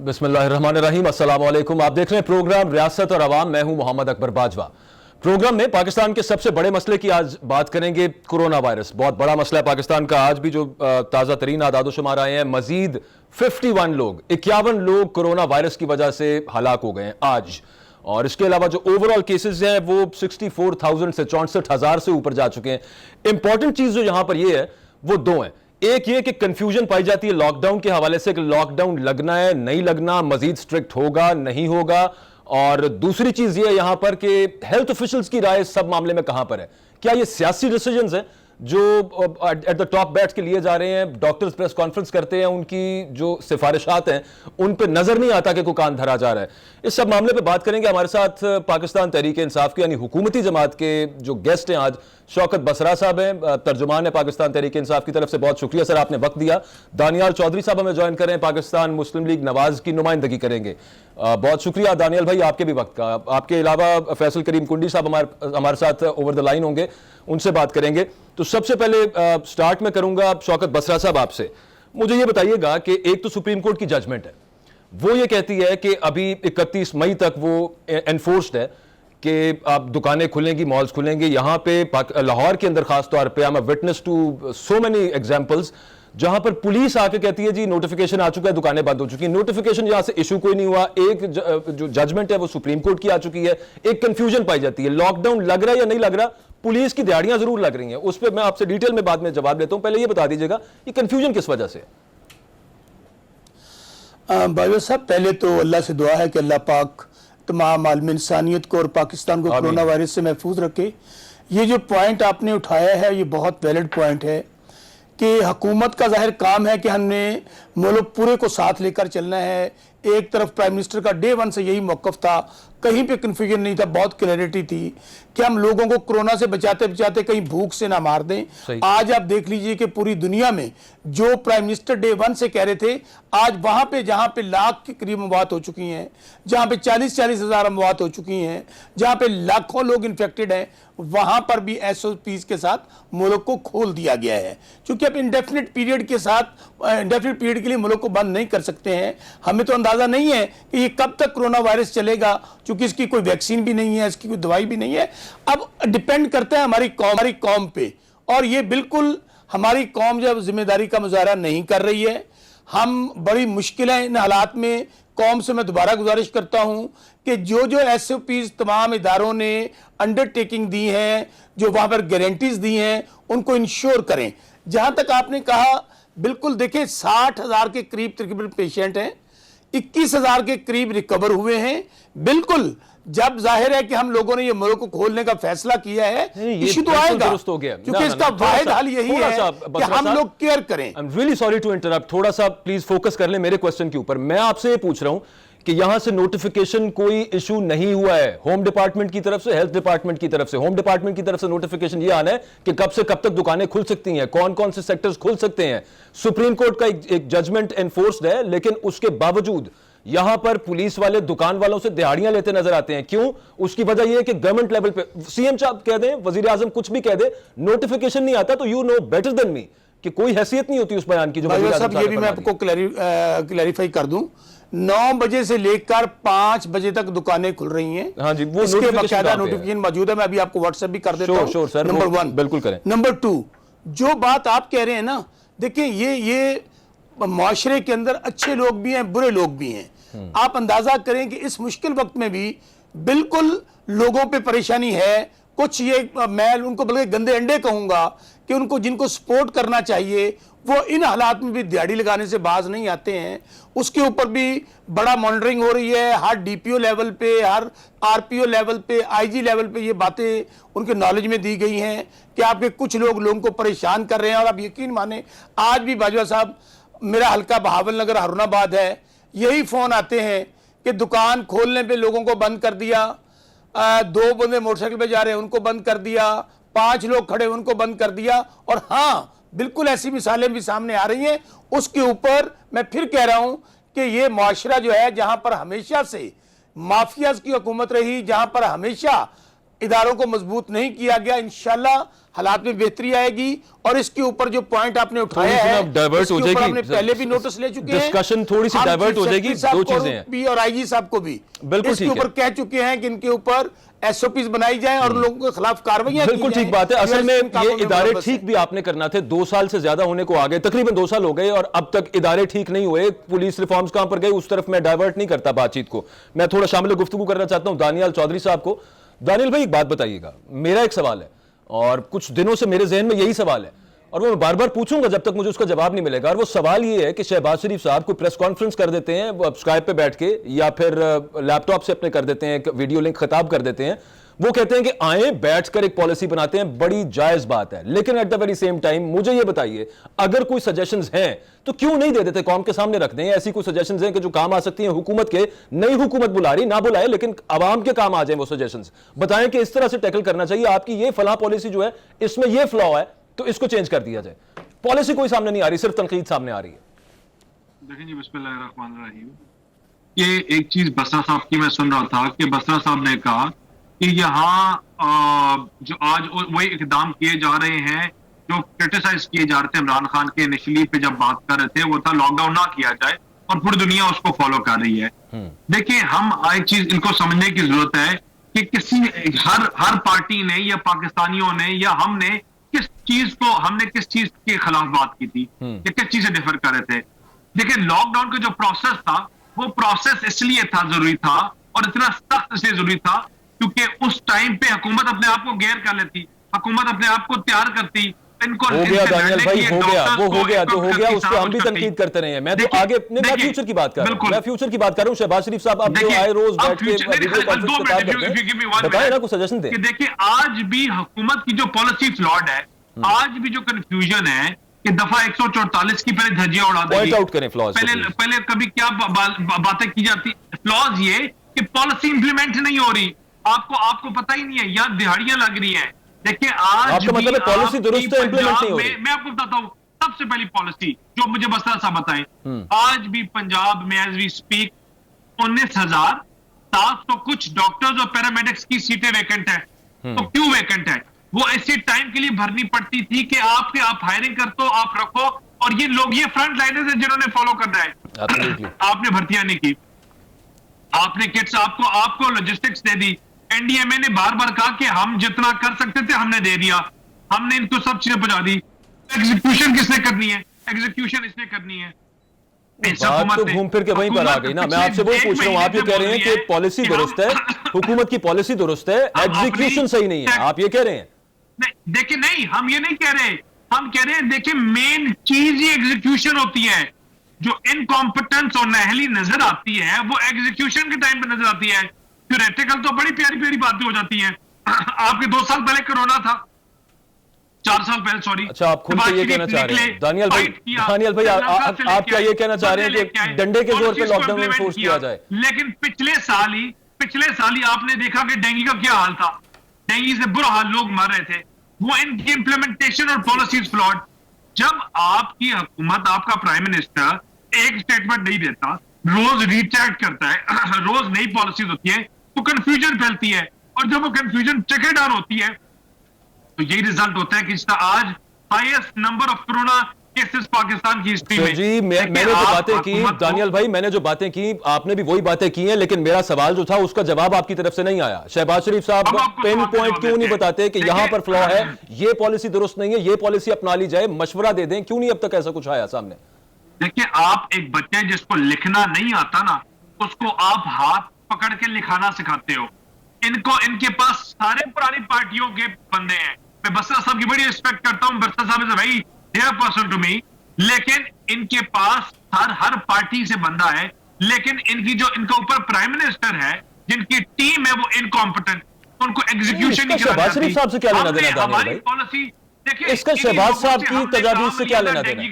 बिस्मिल्लाहिर्रहमानिर्रहीम। अस्सलाम वालेकुम। आप देख रहे हैं प्रोग्राम रियासत और अवाम। मैं हूं मोहम्मद अकबर बाजवा। प्रोग्राम में पाकिस्तान के सबसे बड़े मसले की आज बात करेंगे। कोरोना वायरस बहुत बड़ा मसला है पाकिस्तान का। आज भी जो ताज़ा तरीन आदादोशुमार आए हैं, मजीद 51 लोग 51 लोग कोरोना वायरस की वजह से हलाक हो गए हैं आज। और इसके अलावा जो ओवरऑल केसेस हैं वो 64,000 से 64,000 से ऊपर जा चुके हैं। इंपॉर्टेंट चीज जो यहां पर ये है वो दो हैं। एक ये कि कंफ्यूजन पाई जाती है लॉकडाउन के हवाले से कि लॉकडाउन लगना है नहीं लगना, मजीद स्ट्रिक्ट होगा नहीं होगा। और दूसरी चीज ये यहां पर कि हेल्थ ऑफिशियल्स की राय सब मामले में कहां पर है। क्या ये सियासी डिसीजंस हैं जो एट द टॉप बैठ के लिए जा रहे हैं? डॉक्टर्स प्रेस कॉन्फ्रेंस करते हैं, उनकी जो सिफारिशात हैं उन पे नजर नहीं आता कि कोई कान धरा जा रहा है। इस सब मामले पे बात करेंगे। हमारे साथ पाकिस्तान तहरीक इंसाफ के यानी हुकूमती जमात के जो गेस्ट हैं आज, शौकत बसरा साहब हैं, तर्जुमान है पाकिस्तान तहरीक इंसाफ की तरफ से। बहुत शुक्रिया सर, आपने वक्त दिया। दानियाल चौधरी साहब हमें ज्वाइन कर रहे हैं, पाकिस्तान मुस्लिम लीग नवाज की नुमाइंदगी करेंगे। बहुत शुक्रिया दानियाल भाई आपके भी वक्त का। आपके अलावा फैसल करीम कुंडी साहब हमारे साथ ओवर द लाइन होंगे, उनसे बात करेंगे। तो सबसे पहले स्टार्ट में करूंगा शौकत बसरा साहब आपसे। मुझे ये बताइएगा कि एक तो सुप्रीम कोर्ट की जजमेंट है, वो ये कहती है कि अभी 31 मई तक वो एनफोर्स्ड है कि आप दुकानें खुलेंगी, मॉल्स खुलेंगे। यहां पे लाहौर के अंदर खास तौर पे I am witness to so many examples जहां पर पुलिस आके कहती है जी नोटिफिकेशन आ चुका है, दुकानें बंद हो चुकी हैं। नोटिफिकेशन यहां से इशू कोई नहीं हुआ, एक जो जजमेंट है वो सुप्रीम कोर्ट की आ चुकी है। एक कंफ्यूजन पाई जाती है, लॉकडाउन लग रहा है या नहीं लग रहा। पुलिस की दिहाड़ियां जरूर लग रही हैं, उस पर मैं आपसे डिटेल में बाद में जवाब देता हूं। पहले ये बता दीजिएगा ये कंफ्यूजन किस वजह से है? बाबा साहब, पहले तो अल्लाह से दुआ है कि अल्लाह पाक तमाम आलम इंसानियत को और पाकिस्तान को कोरोना वायरस से महफूज रखे। ये जो पॉइंट आपने उठाया है ये बहुत वैलिड पॉइंट है कि हुकूमत का जाहिर काम है कि हमने मुल्क पूरे को साथ लेकर चलना है। एक तरफ प्राइम मिनिस्टर का डे वन से यही मौक़िफ़ था, कहीं पे कन्फ्यूजन नहीं था, बहुत क्लैरिटी थी कि हम लोगों को कोरोना से बचाते बचाते कहीं भूख से ना मार दें। आज आप देख लीजिए कि पूरी दुनिया में जो प्राइम मिनिस्टर डे वन से कह रहे थे, आज वहां पे जहां पे लाख के करीब अमवात हो चुकी हैं, जहां पे 40-40 हज़ार अमवात हो चुकी हैं, जहां पे लाखों लोग इन्फेक्टेड हैं, वहां पर भी SOPs के साथ मुल्क को खोल दिया गया है। क्योंकि अब इंडेफिनिट पीरियड के लिए मुल्क को बंद नहीं कर सकते हैं। हमें तो अंदाजा नहीं है कि ये कब तक कोरोना वायरस चलेगा, क्योंकि इसकी कोई वैक्सीन भी नहीं है, इसकी कोई दवाई भी नहीं है। अब डिपेंड करता है हमारी कौम पे, और ये बिल्कुल हमारी कौम जब जिम्मेदारी का मुजाहरा नहीं कर रही है। हम बड़ी मुश्किल है इन हालात में। कौम से मैं दोबारा गुजारिश करता हूं कि जो जो SOPs तमाम इदारों ने अंडरटेकिंग दी हैं, जो वहां पर गारंटीज दी हैं, उनको इंश्योर करें। जहां तक आपने कहा, बिल्कुल देखिए 60,000 के करीब तकरीबन पेशेंट हैं, 21,000 के करीब रिकवर हुए हैं। बिल्कुल जब जाहिर है कि हम लोगों ने ये मुल्क को खोलने का फैसला किया है, इशू तो आएगा, क्योंकि इसका वाहिद हल यही है कि हम लोग केयर करें। I am really sorry to interrupt, थोड़ा सा प्लीज फोकस कर लें मेरे क्वेश्चन के ऊपर। मैं आपसे ये पूछ रहा हूं कि यहां से नोटिफिकेशन कोई इशू नहीं हुआ है होम डिपार्टमेंट की तरफ से, हेल्थ डिपार्टमेंट की तरफ से। होम डिपार्टमेंट की तरफ से नोटिफिकेशन ये आना है कि कब से कब तक दुकानें खुल सकती हैं, कौन कौन से सेक्टर्स खुल सकते हैं। सुप्रीम कोर्ट का एक जजमेंट एनफोर्स्ड है, लेकिन उसके बावजूद यहां पर पुलिस वाले दुकान वालों से दिहाड़ियां लेते नजर आते हैं। क्यों? उसकी वजह यह है कि गवर्नमेंट लेवल पे सीएम साहब कह दें, वजीर आजम कुछ भी कह दे, नोटिफिकेशन नहीं आता। तो you know better than me कि कोई हैसियत नहीं होती उस बयान की जो वजीर आजम साहब। ये भी मैं आपको क्लैरिफाई कर दूं, 9 बजे से लेकर 5 बजे तक दुकानें खुल रही हैं। हाँ जी, वो इसके बाकायदा नोटिफिकेशन मौजूद है। मैं अभी आपको व्हाट्सएप भी कर देता हूं। नंबर 1 बिल्कुल करें। नंबर 2, जो बात आप कह रहे हैं ना, देखिए ये माशरे के अंदर अच्छे लोग भी हैं, बुरे लोग भी हैं। आप अंदाजा करें कि इस मुश्किल वक्त में भी बिल्कुल लोगों पे परेशानी है। कुछ ये मैं उनको बल्कि गंदे अंडे कहूंगा कि उनको जिनको सपोर्ट करना चाहिए वो इन हालात में भी दिहाड़ी लगाने से बाज नहीं आते हैं। उसके ऊपर भी बड़ा मॉनिटरिंग हो रही है, हर DPO लेवल पे, हर RPO लेवल पे, IG लेवल पे ये बातें उनके नॉलेज में दी गई हैं कि आपके कुछ लोगों को परेशान कर रहे हैं। और आप यकीन माने, आज भी बाजवा साहब, मेरा हल्का बहावल नगर हारूनाबाद है, यही फोन आते हैं कि दुकान खोलने पे लोगों को बंद कर दिया, 2 बंदे मोटरसाइकिल पे जा रहे हैं उनको बंद कर दिया, 5 लोग खड़े उनको बंद कर दिया। और हाँ, बिल्कुल ऐसी मिसालें भी सामने आ रही हैं। उसके ऊपर मैं फिर कह रहा हूं कि ये माशरा जो है, जहां पर हमेशा से माफियाज की हुकूमत रही, जहां पर हमेशा इदारों को मजबूत नहीं किया गया। इंशाल्लाह हालात में बेहतरी आएगी। और इसके ऊपर जो पॉइंट आपने उठाया है, डाइवर्ट हो जाएगी, आपने पहले भी नोटिस ले चुके हैं, डिस्कशन थोड़ी सी डाइवर्ट हो जाएगी। दो चीजें हैं भी और आईजी साहब को भी बिल्कुल इसके ऊपर कह चुके हैं कि इनके ऊपर एसओपीज बनाई जाए और लोगों के खिलाफ कार्रवाई। बिल्कुल ठीक बात है। असल में ये इदारे ठीक भी आपने करना थे, 2 साल से ज्यादा होने को आ गए, तकरीबन 2 साल हो गए और अब तक इदारे ठीक नहीं हुए। पुलिस रिफॉर्म्स कहां पर गए, उस तरफ मैं डाइवर्ट नहीं करता बातचीत को। मैं थोड़ा शामिल गुफ्तगू करना चाहता हूं दानियाल चौधरी साहब को। दानियाल भाई एक बात बताइएगा, मेरा एक सवाल है और कुछ दिनों से मेरे जहन में यही सवाल है और वो मैं बार बार पूछूंगा जब तक मुझे उसका जवाब नहीं मिलेगा। और वो सवाल ये है कि शहबाज शरीफ साहब कोई प्रेस कॉन्फ्रेंस कर देते हैं स्काइप पे बैठ के या फिर लैपटॉप से अपने कर देते हैं, वीडियो लिंक खिताब कर देते हैं, वो कहते हैं कि आए बैठकर एक पॉलिसी बनाते हैं, बड़ी जायज बात है। लेकिन at the very same time मुझे ये बताइए, अगर कोई सजेशंस हैं तो क्यों नहीं दे देते, कौम के सामने रख दें? ऐसी कोई सजेशंस हैं कि जो काम आ सकती हैं हुकूमत के, नई हुकूमत बुला रही ना बुलाए लेकिन आवाम के काम आ जाए वो सजेशंस, बताएं कि इस तरह से टैकल करना चाहिए, आपकी ये फलां पॉलिसी जो है इसमें ये फ्लॉ है तो इसको चेंज कर दिया जाए। पॉलिसी कोई सामने नहीं आ रही, सिर्फ तनकीद सामने आ रही है। देखें जी, बिस्मिल्लाहिर्रहमानिर्रहीम। ये एक चीज बसरा साहब की मैं सुन रहा था कि बसरा साहब ने कहा कि यहाँ जो आज वही इकदाम किए जा रहे हैं जो क्रिटिसाइज किए जा रहे थे इमरान खान के इनिशियली पे जब बात कर रहे थे, वो था लॉकडाउन ना किया जाए और पूरी दुनिया उसको फॉलो कर रही है। देखिए, हम एक चीज इनको समझने की जरूरत है कि किसी हर पार्टी ने या पाकिस्तानियों ने या हमने किस चीज के खिलाफ बात की थी या किस चीज से डिफर कर रहे थे। देखिए, लॉकडाउन का जो प्रोसेस था वो प्रोसेस इसलिए था, जरूरी था और इतना सख्त इसलिए जरूरी था क्योंकि उस टाइम पे हुकूमत अपने आप को गैर कर लेती, हुकूमत अपने आप को तैयार करती। इनको हो गया दानियाल भाई, हो गया वो हो गया जो हो गया, उसको हम भी तनकीद करते रहे हैं। मैं तो आगे मैं फ्यूचर की बात कर रहा हूं, मैं फ्यूचर की बात कर रहा हूं। शहबाज शरीफ साहब अब जो आए रोज बैठ के वीडियो कॉन्फ्रेंस पे बात करते हैं, बताएं ना, कुछ सजेशन दें। देखिए, आज भी हुकूमत की जो पॉलिसी फ्लॉड है, आज भी जो कंफ्यूजन है कि दफा 144 की पहले धज्जियां उड़ा देगी, पॉइंट आउट करें फ्लॉज। पहले कभी क्या बातें की जाती, फ्लॉज ये कि पॉलिसी इंप्लीमेंट नहीं हो रही, आपको पता ही नहीं है, या दिहाड़ियां लग रही है। देखिए, आज आपका मतलब है पॉलिसी दुरुस्त है, इंप्लीमेंट नहीं हो रही। मैं आपको बताता हूँ सबसे पहली पॉलिसी जो मुझे बसरा साहब बताएं, आज भी पंजाब में एज वी स्पीक 19,700 कुछ डॉक्टर्स और पैरामेडिक्स की सीटें वैकेंट है। तो क्यों वैकेंट है? वो ऐसे टाइम के लिए भरनी पड़ती थी कि आप हायरिंग कर तो आप रखो, और ये लोग ये फ्रंट लाइनर्स हैं जिन्होंने फॉलो करना है। आपने भर्तियां नहीं की, आपने किट्स, आपको लॉजिस्टिक्स दे दी। एनडीएमए ने बार बार कहा कि हम जितना कर सकते थे हमने दे दिया, हमने इनको सब चीजें पहुंचा दी। एग्जीक्यूशन किसने करनी है? एग्जीक्यूशन इसने करनी है। बात तो घूम फिर के वहीं पर आ गई ना। मैं आपसे वही पूछ रहा हूं, आप ये कह रहे हैं कि पॉलिसी दुरुस्त है, हुकूमत की पॉलिसी दुरुस्त है, एग्जीक्यूशन सही नहीं है, आप ये कह रहे हैं? देखिए, नहीं, हम ये नहीं कह रहे, हम कह रहे हैं देखिए मेन चीज ही एग्जीक्यूशन होती है। जो इनकॉम्पिटेंस और नाअहली नजर आती है वो एग्जीक्यूशन के टाइम पे नजर आती है। थ्योरेटिकल तो बड़ी प्यारी प्यारी बातें हो जाती हैं। आपके 2 साल पहले कोरोना था, 4 साल पहले, सॉरी। अच्छा, आप खुद से ये कहना चाह रहे हैं दानियाल भाई, आप क्या ये कहना चाह रहे हैं कि डंडे के जोर पे लॉकडाउन एनफोर्स किया जाए? लेकिन पिछले साल ही आपने देखा कि डेंगू का क्या हाल था, डेंगू से बुरा हाल, लोग मर रहे थे। वो इनकी इंप्लीमेंटेशन और पॉलिसीज फ्लॉड। जब आपकी हुकूमत, आपका प्राइम मिनिस्टर एक स्टेटमेंट नहीं देता, रोज रीचैट करता है, रोज नई पॉलिसीज होती है, तो कंफ्यूजन फैलती है, और जब वो कंफ्यूजन चेकरदार होती है तो यही रिजल्ट होता है कि आज highest number of corona cases Pakistan की हिस्ट्री में। जी, मैंने जो बातें की दानियाल भाई, मैंने जो बातें की, आपने भी वही बातें की हैं, लेकिन मेरा सवाल जो था उसका जवाब आपकी तरफ से नहीं आया। शहबाज शरीफ साहब पिन पॉइंट क्यों नहीं बताते कि यहां पर फ्लॉ है, ये पॉलिसी दुरुस्त नहीं है, ये पॉलिसी अपना ली जाए, मशवरा दे दें? क्यों नहीं अब तक ऐसा कुछ आया सामने? देखिए, आप एक बच्चे जिसको लिखना नहीं आता ना, उसको आप हाथ पकड़ के लिखाना सिखाते हो। इनके पास सारे पुरानी पार्टियों के बंदे हैं। मैं बसरा साहब की बड़ी रिस्पेक्ट करता हूं, बसरा साहब is a very dear person to me, लेकिन इनके पास हर पार्टी से बंदा है, लेकिन इनका ऊपर प्राइम मिनिस्टर है, जिनकी टीम है वो इनकॉम्पिटेंट, उनको एग्जीक्यूशन नहीं शहबाज शरीफ साहब से क्या लेना देना? हमारी पॉलिसी देखिए, इसका शहबाज साहब की तजावीज से क्या लेना देना?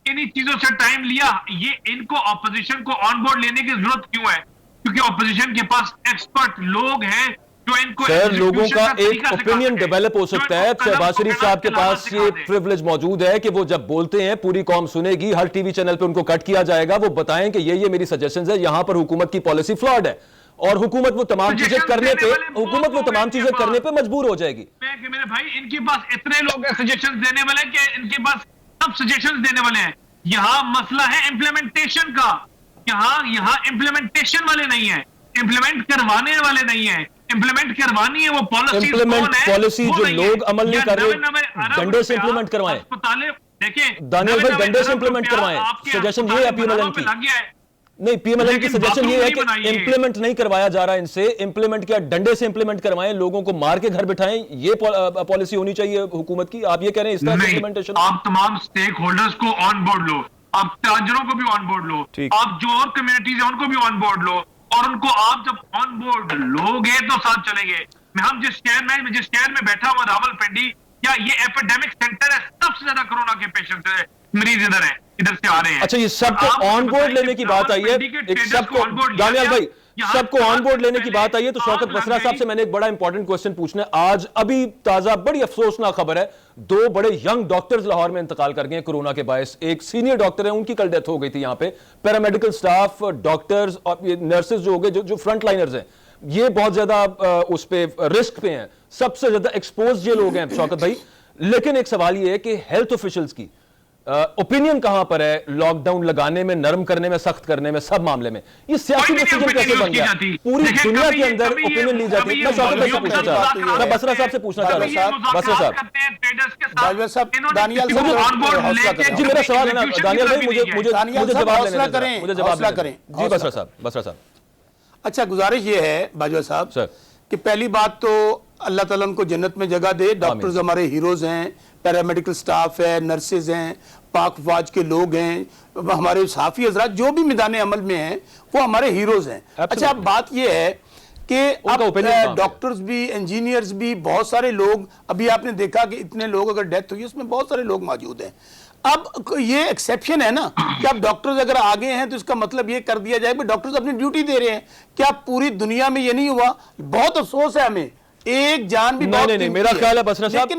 इन्हीं चीजों से टाइम लिया। ये इनको ऑपोजिशन को ऑन बोर्ड लेने की जरूरत क्यों है? क्योंकि ऑपोजिशन के पास एक्सपर्ट लोग हैं जो इनको, सर, लोगों का एक ओपिनियन डेवलप हो सकता है। शहबाज शरीफ साहब के पास ये प्रिविलेज मौजूद है कि वो जब बोलते हैं पूरी कौम सुनेगी, हर टीवी चैनल पे उनको कट किया जाएगा, वो बताएं कि ये मेरी सजेशंस है, यहां पर हुकूमत की पॉलिसी फ्लॉड है। और हुकूमत वो तमाम चीजें Suggestions करने पे देने वाले हुकूमत वो बहुत तमाम लोग चीजें इनके करने पास। पे मजबूर हो जाएगी। कि मेरे भाई इनके पास इतने लोग हैं सजेशन देने वाले कि इनके पास सब सजेशन देने वाले हैं। यहाँ मसला है इम्प्लीमेंटेशन का। यहाँ इम्प्लीमेंटेशन वाले नहीं है, इम्प्लीमेंट करवाने वाले नहीं है। इम्प्लीमेंट करवानी है वो पॉलिसी, Implement policy जो लोग अमल नहीं कर रहे, डंडे से implement करवाएं। अस्पतालें देखिए दानियल भाई, डंडे से implement करवाएं। Suggestion ये है PMLN की। लग गया है। नहीं, पीएमएलएन की लेकिन सजेशन ये है कि बाथरूम नहीं बनाइए। इंप्लीमेंट नहीं करवाया जा रहा है इनसे, इंप्लीमेंट किया डंडे से इंप्लीमेंट करवाएं, लोगों को मार के घर बिठाएं, ये पॉलिसी होनी चाहिए हुकूमत की। आप ये कह रहे हैं इसका इंप्लीमेंटेशन? आप तमाम स्टेक होल्डर्स को ऑन बोर्ड लो, आप ताजरों को भी ऑन बोर्ड लो, ठीक। आप जो और कम्युनिटीज है उनको भी ऑन बोर्ड लो, और उनको आप जब ऑन बोर्ड लोगे तो साथ चलेंगे। हम जिस शहर में बैठा हुआ रावलपिंडी, या ये एपिडेमिक सेंटर है, सबसे ज्यादा कोरोना के पेशेंट है, मरीज इधर से आ रहे हैं। अच्छा, ये सबको ऑन बोर्ड लेने की बात आई है, एक सबको, दानियाल भाई सबको ऑन बोर्ड लेने की बात आई है, तो शौकत बसरा साहब से मैंने एक बड़ा इंपॉर्टेंट क्वेश्चन पूछना है। आज अभी ताजा बड़ी अफसोसनाक खबर है, 2 बड़े यंग डॉक्टर्स लाहौर में इंतकाल कर गए हैं कोरोना के बायस। एक सीनियर डॉक्टर है, उनकी कल डेथ हो गई थी। यहाँ पे पैरामेडिकल स्टाफ, डॉक्टर्स और नर्सेज जो हो गए, जो फ्रंट लाइनर्स हैं, ये बहुत ज्यादा उस पे रिस्क पे हैं, सबसे ज्यादा एक्सपोज ये लोग हैं शौकत भाई। लेकिन एक सवाल ये है कि हेल्थ ऑफिशियल्स की ओपिनियन कहां पर है लॉकडाउन लगाने में, नरम करने में, सख्त करने में, सब मामले में? ये सियासी डिसीजन कैसे बन गया? पूरी दुनिया के अंदर ओपिनियन ली जाती है। मैं शौकत भाई से पूछना चाह रहा हूं, मैं बसरा साहब से पूछना चाह रहा हूं। बसरा साहब, दानियाल साहब, जी मेरा सवाल है ना दानियाल भाई, मुझे जवाब लेने दें, मुझे जवाब करें। जी बसरा साहब। अच्छा, गुजारिश ये है बाजवा साहब सर कि पहली बात तो अल्लाह ताला उनको जन्नत में जगह दे। डॉक्टर्स हमारे हीरोज हैं, पैरामेडिकल स्टाफ है, नर्सेज हैं, पाक फौज के लोग हैं, हमारे साफी हजरात जो भी मैदान अमल में हैं वो हमारे हीरोज हैं। अच्छा, अब बात ये है कि अब डॉक्टर्स भी, इंजीनियर्स भी, बहुत सारे लोग, अभी आपने देखा कि इतने लोग अगर डेथ हुई उसमें बहुत सारे लोग मौजूद हैं। अब ये एक्सेप्शन है ना कि अब डॉक्टर्स अगर आगे हैं तो इसका मतलब ये कर दिया जाए कि डॉक्टर्स अपनी ड्यूटी दे रहे हैं। क्या पूरी दुनिया में ये नहीं हुआ? बहुत अफसोस है हमें, एक जान भी नहीं, मेरा ख्याल है बसरा साहब, एक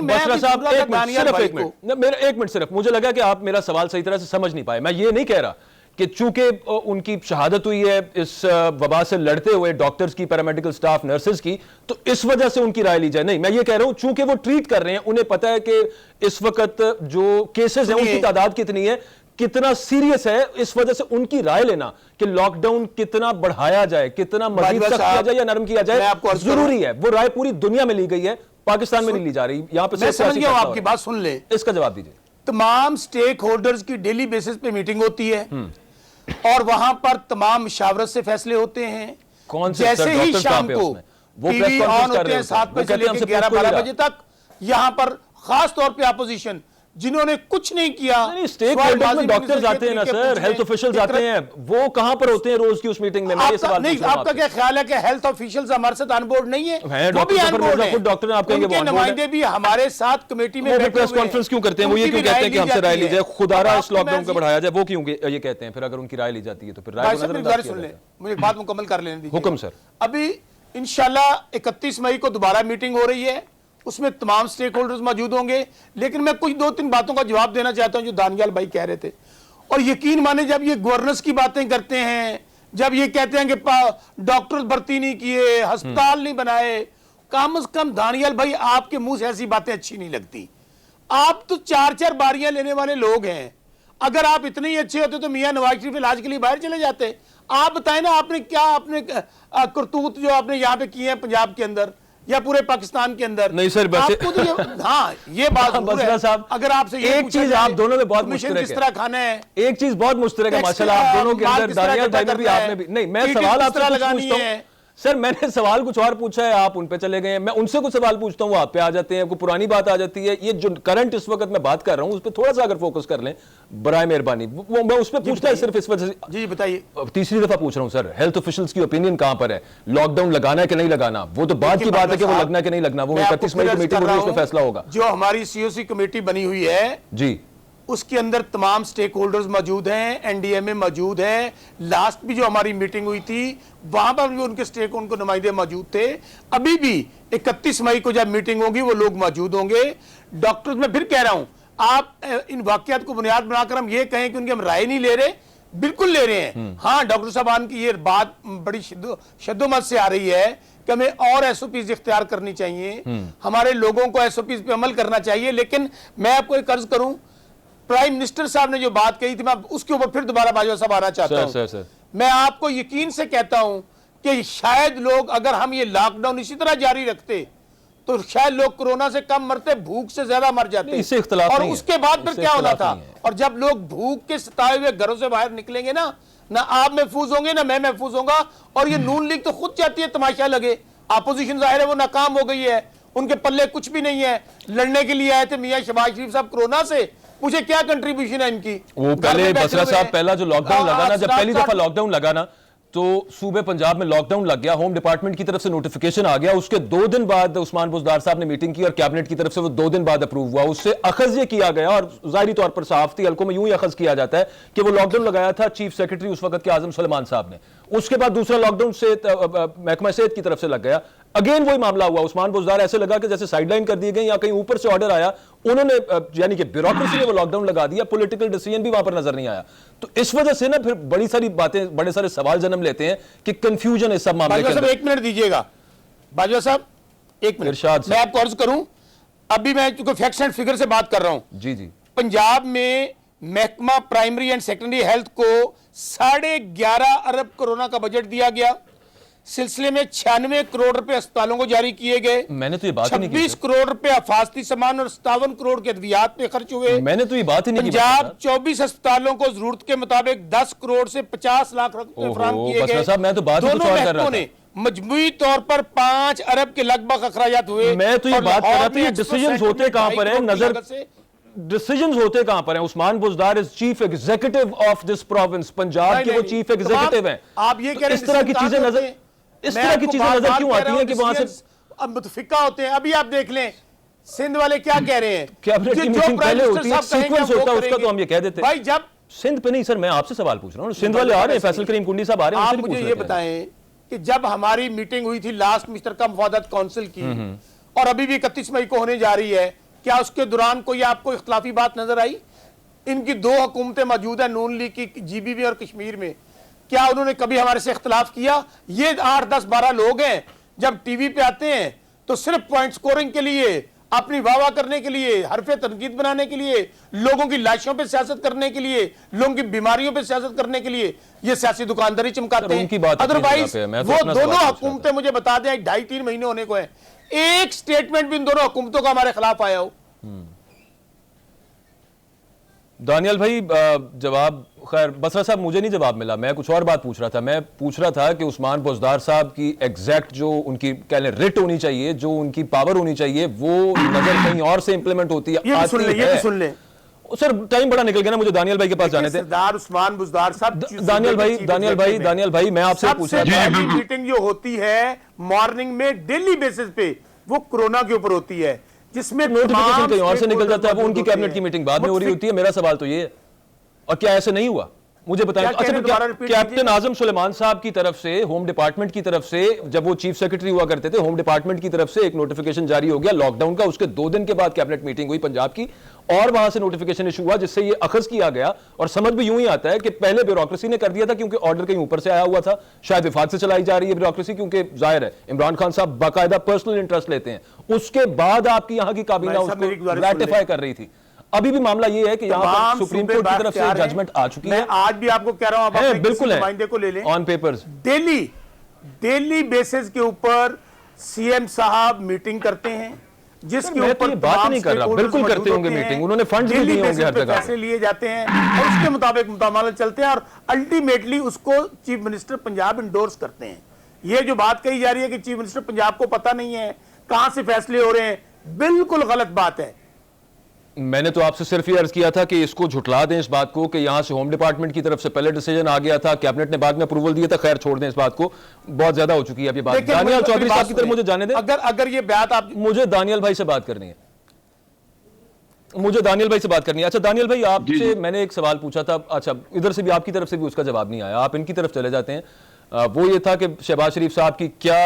मिनट सिर्फ, मुझे लगा कि आप मेरा सवाल सही तरह से समझ नहीं पाए। मैं ये नहीं कह रहा कि चूंकि उनकी शहादत हुई है इस वबा से लड़ते हुए, डॉक्टर्स की, पैरामेडिकल स्टाफ, नर्सेज की, तो इस वजह से उनकी राय ली जाए। नहीं, मैं ये कह रहा हूं चूंकि वो ट्रीट कर रहे हैं, उन्हें पता है कि इस वक्त जो केसेस हैं उनकी तादाद कितनी है, कितना सीरियस है, इस वजह से उनकी राय लेना कि लॉकडाउन कितना बढ़ाया जाए, कितना मजीद सख्त किया जाए या नरम किया जाए, जरूरी है। वो राय पूरी दुनिया में ली गई है, पाकिस्तान में नहीं ली जा रही। यहां पे समझ गया, आपकी बात सुन ले, इसका जवाब दीजिए। तमाम स्टेक होल्डर्स की डेली बेसिस पे मीटिंग होती है और वहां पर तमाम मुशावरत से फैसले होते हैं। कौन से जैसे ही शाम को वो टीवी ऑन होते हैं 7 बजे से लेकर 11-12 बजे तक, यहां पर खास तौर पे अपोजिशन जिन्होंने कुछ नहीं किया, स्टेक होल्डर्स में डॉक्टर्स आते हैं ना सर, हेल्थ ऑफिशियल्स आते हैं, वो कहां पर होते हैं रोज की उस मीटिंग में? मैं ये सवाल नहीं, आपका क्या ख्याल है कि हेल्थ ऑफिशियल्स हमारे साथ ऑन बोर्ड नहीं है? वो भी ऑन बोर्ड है, डॉक्टर आप कहेंगे उनके नुमाइंदे भी हमारे साथ कमेटी में बैठे हुए हैं। प्रेस कॉन्फ्रेंस क्यों करते हैं? वो ये क्यों कहते हैं कि हमसे राय ली जाए, खुदारा इस लॉकडाउन को बढ़ाया जाए, वो क्यों ये कहते हैं? फिर अगर उनकी राय ली जाती है तो फिर राय सुन ले, मुझे बात मुकम्मल कर लेने दीजिए। हुक्म सर। अभी इंशाल्लाह 31 मई को दोबारा मीटिंग हो रही है, उसमें तमाम स्टेक होल्डर्स मौजूद होंगे। लेकिन मैं कुछ 2-3 बातों का जवाब देना चाहता हूं जो दानियाल भाई कह रहे थे। और यकीन माने, जब ये गवर्नर्स की बातें करते हैं, जब ये कहते हैं कि डॉक्टर्स भर्ती नहीं किए, अस्पताल नहीं बनाए, कम से कम दानियाल भाई आपके मुंह से ऐसी बातें अच्छी नहीं लगती। आप तो 4-4 बारियां लेने वाले लोग हैं। अगर आप इतने ही अच्छे होते तो मियां नवाज शरीफ इलाज के लिए बाहर चले जाते। आप बताएं ना, आपने क्या अपने करतूत जो आपने यहाँ पे किए हैं पंजाब के अंदर या पूरे पाकिस्तान के अंदर? नहीं सर, आपको तो ये बात बसरा साहब, अगर आपसे एक चीज आप दोनों में बहुत मुश्तरक किस तरह खाना है, एक चीज बहुत मुश्तरक है माशाल्लाह आप दोनों के अंदर, दानियाल भाई में भी, आपने भी। नहीं, मैं सवाल आपसे पूछता हूं सर, मैंने सवाल कुछ और पूछा है, आप उन पे चले गए हैं। मैं उनसे कुछ सवाल पूछता हूं, वो आप पे आ जाते हैं, कोई पुरानी बात आ जाती है। ये जो करंट इस वक्त मैं बात कर रहा हूं उस पर थोड़ा सा अगर फोकस कर लें बराए मेहरबानी। वो मैं उस पर पूछता है सिर्फ इस वजह से। जी बताइए। तीसरी दफा पूछ रहा हूं सर, हेल्थ ऑफिशियल्स की ओपिनियन कहां पर है? लॉकडाउन लगाना है कि नहीं लगाना, वो तो बाद की बात है कि वो लगना है कि नहीं लगना, वो 31 मई की मीटिंग हो रही है, उसमें फैसला होगा। जो हमारी सीओसी कमेटी बनी हुई है जी, उसके अंदर तमाम स्टेक होल्डर्स मौजूद हैं, एनडीएमए मौजूद है। लास्ट भी जो हमारी मीटिंग हुई थी वहां पर भी उनके स्टेक उनको नुमाइंदे मौजूद थे। अभी भी 31 मई को जब मीटिंग होगी वो लोग मौजूद होंगे। डॉक्टर्स, मैं फिर कह रहा हूं, आप इन वाकयात को बुनियाद बनाकर हम ये कहें कि उनकी हम राय नहीं ले रहे, बिल्कुल ले रहे हैं। हाँ, डॉक्टर साहबान की ये बात बड़ी शद्दोमत से आ रही है कि हमें और एसओपीज इख्तियार करनी चाहिए, हमारे लोगों को एसओपीज पे अमल करना चाहिए। लेकिन मैं आपको एक अर्ज करूं, प्राइम मिनिस्टर साहब ने जो बात कही थी, मैं उसके ऊपर फिर दोबारा बाजवा साहब आना चाहता हूं। मैं आपको यकीन से कहता हूं कि शायद लोग, अगर हम ये लॉकडाउन इसी तरह जारी रखते तो शायद लोग कोरोना से कम मरते, भूख से ज्यादा मर जाते। इससे इख्तिलाफ और नहीं है। उसके बाद फिर क्या होना था? नहीं है। और जब लोग भूख के सताए हुए घरों से बाहर निकलेंगे ना आप महफूज होंगे ना मैं महफूज होगा। और ये नून लीग तो खुद चाहती है तमाशा लगे। अपोजिशन जाहिर है वो नाकाम हो गई है, उनके पल्ले कुछ भी नहीं है। लड़ने के लिए आए थे मियां शहबाज शरीफ साहब कोरोना से, मुझे क्या कंट्रीब्यूशन है इनकी? वो पहले बसरा साहब पहला जो लॉकडाउन लगा ना, जब पहली दफा लॉकडाउन लगा ना, तो सूबे पंजाब में लॉकडाउन लग गया, होम डिपार्टमेंट की तरफ से नोटिफिकेशन आ गया, उसके 2 दिन बाद उस्मान बुज़दार साहब ने मीटिंग की और कैबिनेट की तरफ से वो 2 दिन बाद अप्रूव हुआ। उससे अखज़ ये किया गया और ज़ाहिरी तौर पर सहाफ़ती हल्कों में यूं ही अखज़ किया जाता है कि वो लॉकडाउन लगाया था चीफ सेक्रेटरी उस वक्त के आजम सुलेमान साहब ने। उसके बाद दूसरा लॉकडाउन से महकमा सेहत की तरफ से लग गया। अगेन वही मामला हुआ, उस्मान बुज़दार ऐसे लगा कि जैसे साइडलाइन कर दिए गए या कहीं ऊपर से ऑर्डर आया, उन्होंने यानी कि ब्यूरोक्रेसी ने वो लॉकडाउन लगा दिया, पॉलिटिकल डिसीजन भी वहां पर नजर नहीं आया। तो इस वजह से ना फिर बड़ी सारी बातें, बड़े सारे सवाल जन्म लेते हैं कि कंफ्यूजन है सब मामले के अंदर। एक मिनट दीजिएगा बाजवा साहब, एक मिनट इरशाद मैं आपको अर्ज करूं। अभी मैं चूंकि फैक्ट्स एंड फिगर से बात कर रहा हूं। जी जी, पंजाब में महकमा प्राइमरी एंड सेकेंडरी हेल्थ को 11.5 अरब कोरोना का बजट दिया गया। सिलसिले में 96 करोड़ रुपए अस्पतालों को जारी किए गए। मैंने तो ये बात ही नहीं की। 26 करोड़ रुपए हिफाजती सामान और 57 करोड़ के अद्वियात पे खर्च हुए। मैंने तो ये बात ही नहीं की। पंजाब 24 अस्पतालों को जरूरत के मुताबिक 10 करोड़ से 50 लाख रुपए फराहम किए गए। साहब मैं तो बात ही कुछ और कर रहा था। मजमूई तौर पर 5 अरब के लगभग अखराजात हुए। मैं तो ये बात कर रहा था, ये डिसीजंस होते कहां पर है? नजर डिसीजंस होते कहां पर हैं? Usman Buzdar is chief executive of this province, Punjab के वो चीफ एग्जीक्यूटिव हैं। आप ये कह रहे हैं इस तरह की चीजें नजर, इस तरह की चीजें नजर क्यों आती हैं कि वहां से अब मुतफिका होते हैं? अभी आप देख लें सिंध वाले क्या कह रहे हैं, कैबिनेट की मीटिंग पहले होती है, सीक्वेंस होता है उसका, तो हम ये कह देते हैं भाई जब सिंध पे नहीं। सर मैं आपसे सवाल पूछ रहा हूं, सिंध वाले आ रहे हैं, फैसल करीम कुंडी साहब आ रहे हैं, आप मुझे ये बताएं कि जब हमारी मीटिंग हुई थी लास्ट मुश्तरका मफादत काउंसिल की और अभी भी 31 मई को होने जा रही है, क्या उसके दौरान कोई आपको इख्तलाफी बात नजर आई? इनकी 2 हुकूमतें मौजूद है, नून लीग की जीबी में और कश्मीर में, क्या उन्होंने कभी हमारे से इख्तलाफ किया? ये 8, 10, 12 लोग हैं, जब टीवी पे आते हैं तो सिर्फ पॉइंट स्कोरिंग के लिए, अपनी वाह करने के लिए, हरफे तनकीद बनाने के लिए, लोगों की लाशों पे सियासत करने के लिए, लोगों की बीमारियों पे सियासत करने के लिए ये सियासी दुकानदारी चमकाते हैं। अदरवाइज वो दोनों हुकूमतें मुझे बता दें 2.5-3 महीने होने को है, एक स्टेटमेंट भी इन दोनों हुकूमतों का हमारे खिलाफ आया हो। दानियल भाई जवाब, खैर बसरा साहब मुझे नहीं जवाब मिला, मैं कुछ और बात पूछ रहा था। मैं पूछ रहा था कि उस्मान बुज़दार साहब की एग्जैक्ट जो उनकी कह लें रिट होनी चाहिए, जो उनकी पावर होनी चाहिए, वो नजर कहीं और से इंप्लीमेंट होती है। ये सुन ले सर, टाइम बड़ा निकल गया ना, मुझे दानियल भाई के पास जाने थे। सरदार उस्मान बुज़दार साहब, दानियल भाई मैं आपसे पूछ रहा था, मीटिंग जो होती है मॉर्निंग में डेली बेसिस पे, वो कोरोना के ऊपर होती है, जिसमें नोटिफिकेशन कहीं और से निकल जाता है, वो उनकी कैबिनेट की मीटिंग बाद में हो रही होती है। मेरा सवाल तो ये है, और क्या ऐसे नहीं हुआ? मुझे बताएं। अच्छा, कैप्टन आजम सुलेमान साहब की तरफ से, होम डिपार्टमेंट की तरफ से, जब वो चीफ सेक्रेटरी हुआ करते थे, होम डिपार्टमेंट की तरफ से एक नोटिफिकेशन जारी हो गया लॉकडाउन का। उसके 2 दिन के बाद कैबिनेट मीटिंग हुई पंजाब की और वहां से नोटिफिकेशन इशू हुआ, जिससे ये अखज़ किया गया। और समझ भी यूं ही आता है कि पहले ब्यूरोक्रेसी ने कर दिया था, क्योंकि ऑर्डर कहीं ऊपर से आया हुआ था, शायद विफाक से चलाई जा रही है ब्यूरोक्रेसी, क्योंकि जाहिर है इमरान खान साहब बाकायदा पर्सनल इंटरेस्ट लेते हैं। उसके बाद आपकी यहां की काबीना उसको रैटिफाई कर रही थी। अभी भी मामला ये है कि यहां पर सुप्रीम कोर्ट की तरफ से जजमेंट आ चुकी है। मैं आज भी आपको कह रहा हूं, आप बिल्कुल नुमाइंदे को ले लें ऑन पेपर्स। डेली बेसिस के ऊपर सीएम साहब मीटिंग करते हैं, जिसके ऊपर बात नहीं कर रहा, बिल्कुल करते होंगे मीटिंग, उन्होंने फंड्स भी दिए होंगे हर जगह, पैसे लिए जाते हैं और उसके मुताबिक मुतामाल चलते हैं और अल्टीमेटली उसको चीफ मिनिस्टर पंजाब इंडोर्स करते हैं। ये जो बात कही जा रही है कि चीफ मिनिस्टर पंजाब को पता नहीं है कहां से फैसले हो रहे हैं, बिल्कुल गलत बात है। मैंने तो आपसे सिर्फ ये अर्ज किया था कि इसको झुटला दें इस बात को कि यहां से होम डिपार्टमेंट की तरफ से पहले डिसीजन आ गया था, कैबिनेट ने बाद में अप्रूवल दिया था। खैर छोड़ दें इस बात को, बहुत ज्यादा हो चुकी है अब ये बात। दानियल चौधरी साहब की तरफ मुझे जाने दें। अगर ये बात आप, मुझे दानियल भाई से बात करनी है, मुझे दानियल भाई से बात करनी है। अच्छा दानियल भाई, आपसे मैंने एक सवाल पूछा था, अच्छा इधर से भी आपकी तरफ से भी उसका जवाब नहीं आया, आप इनकी तरफ चले जाते हैं। वो ये था कि शहबाज शरीफ साहब की क्या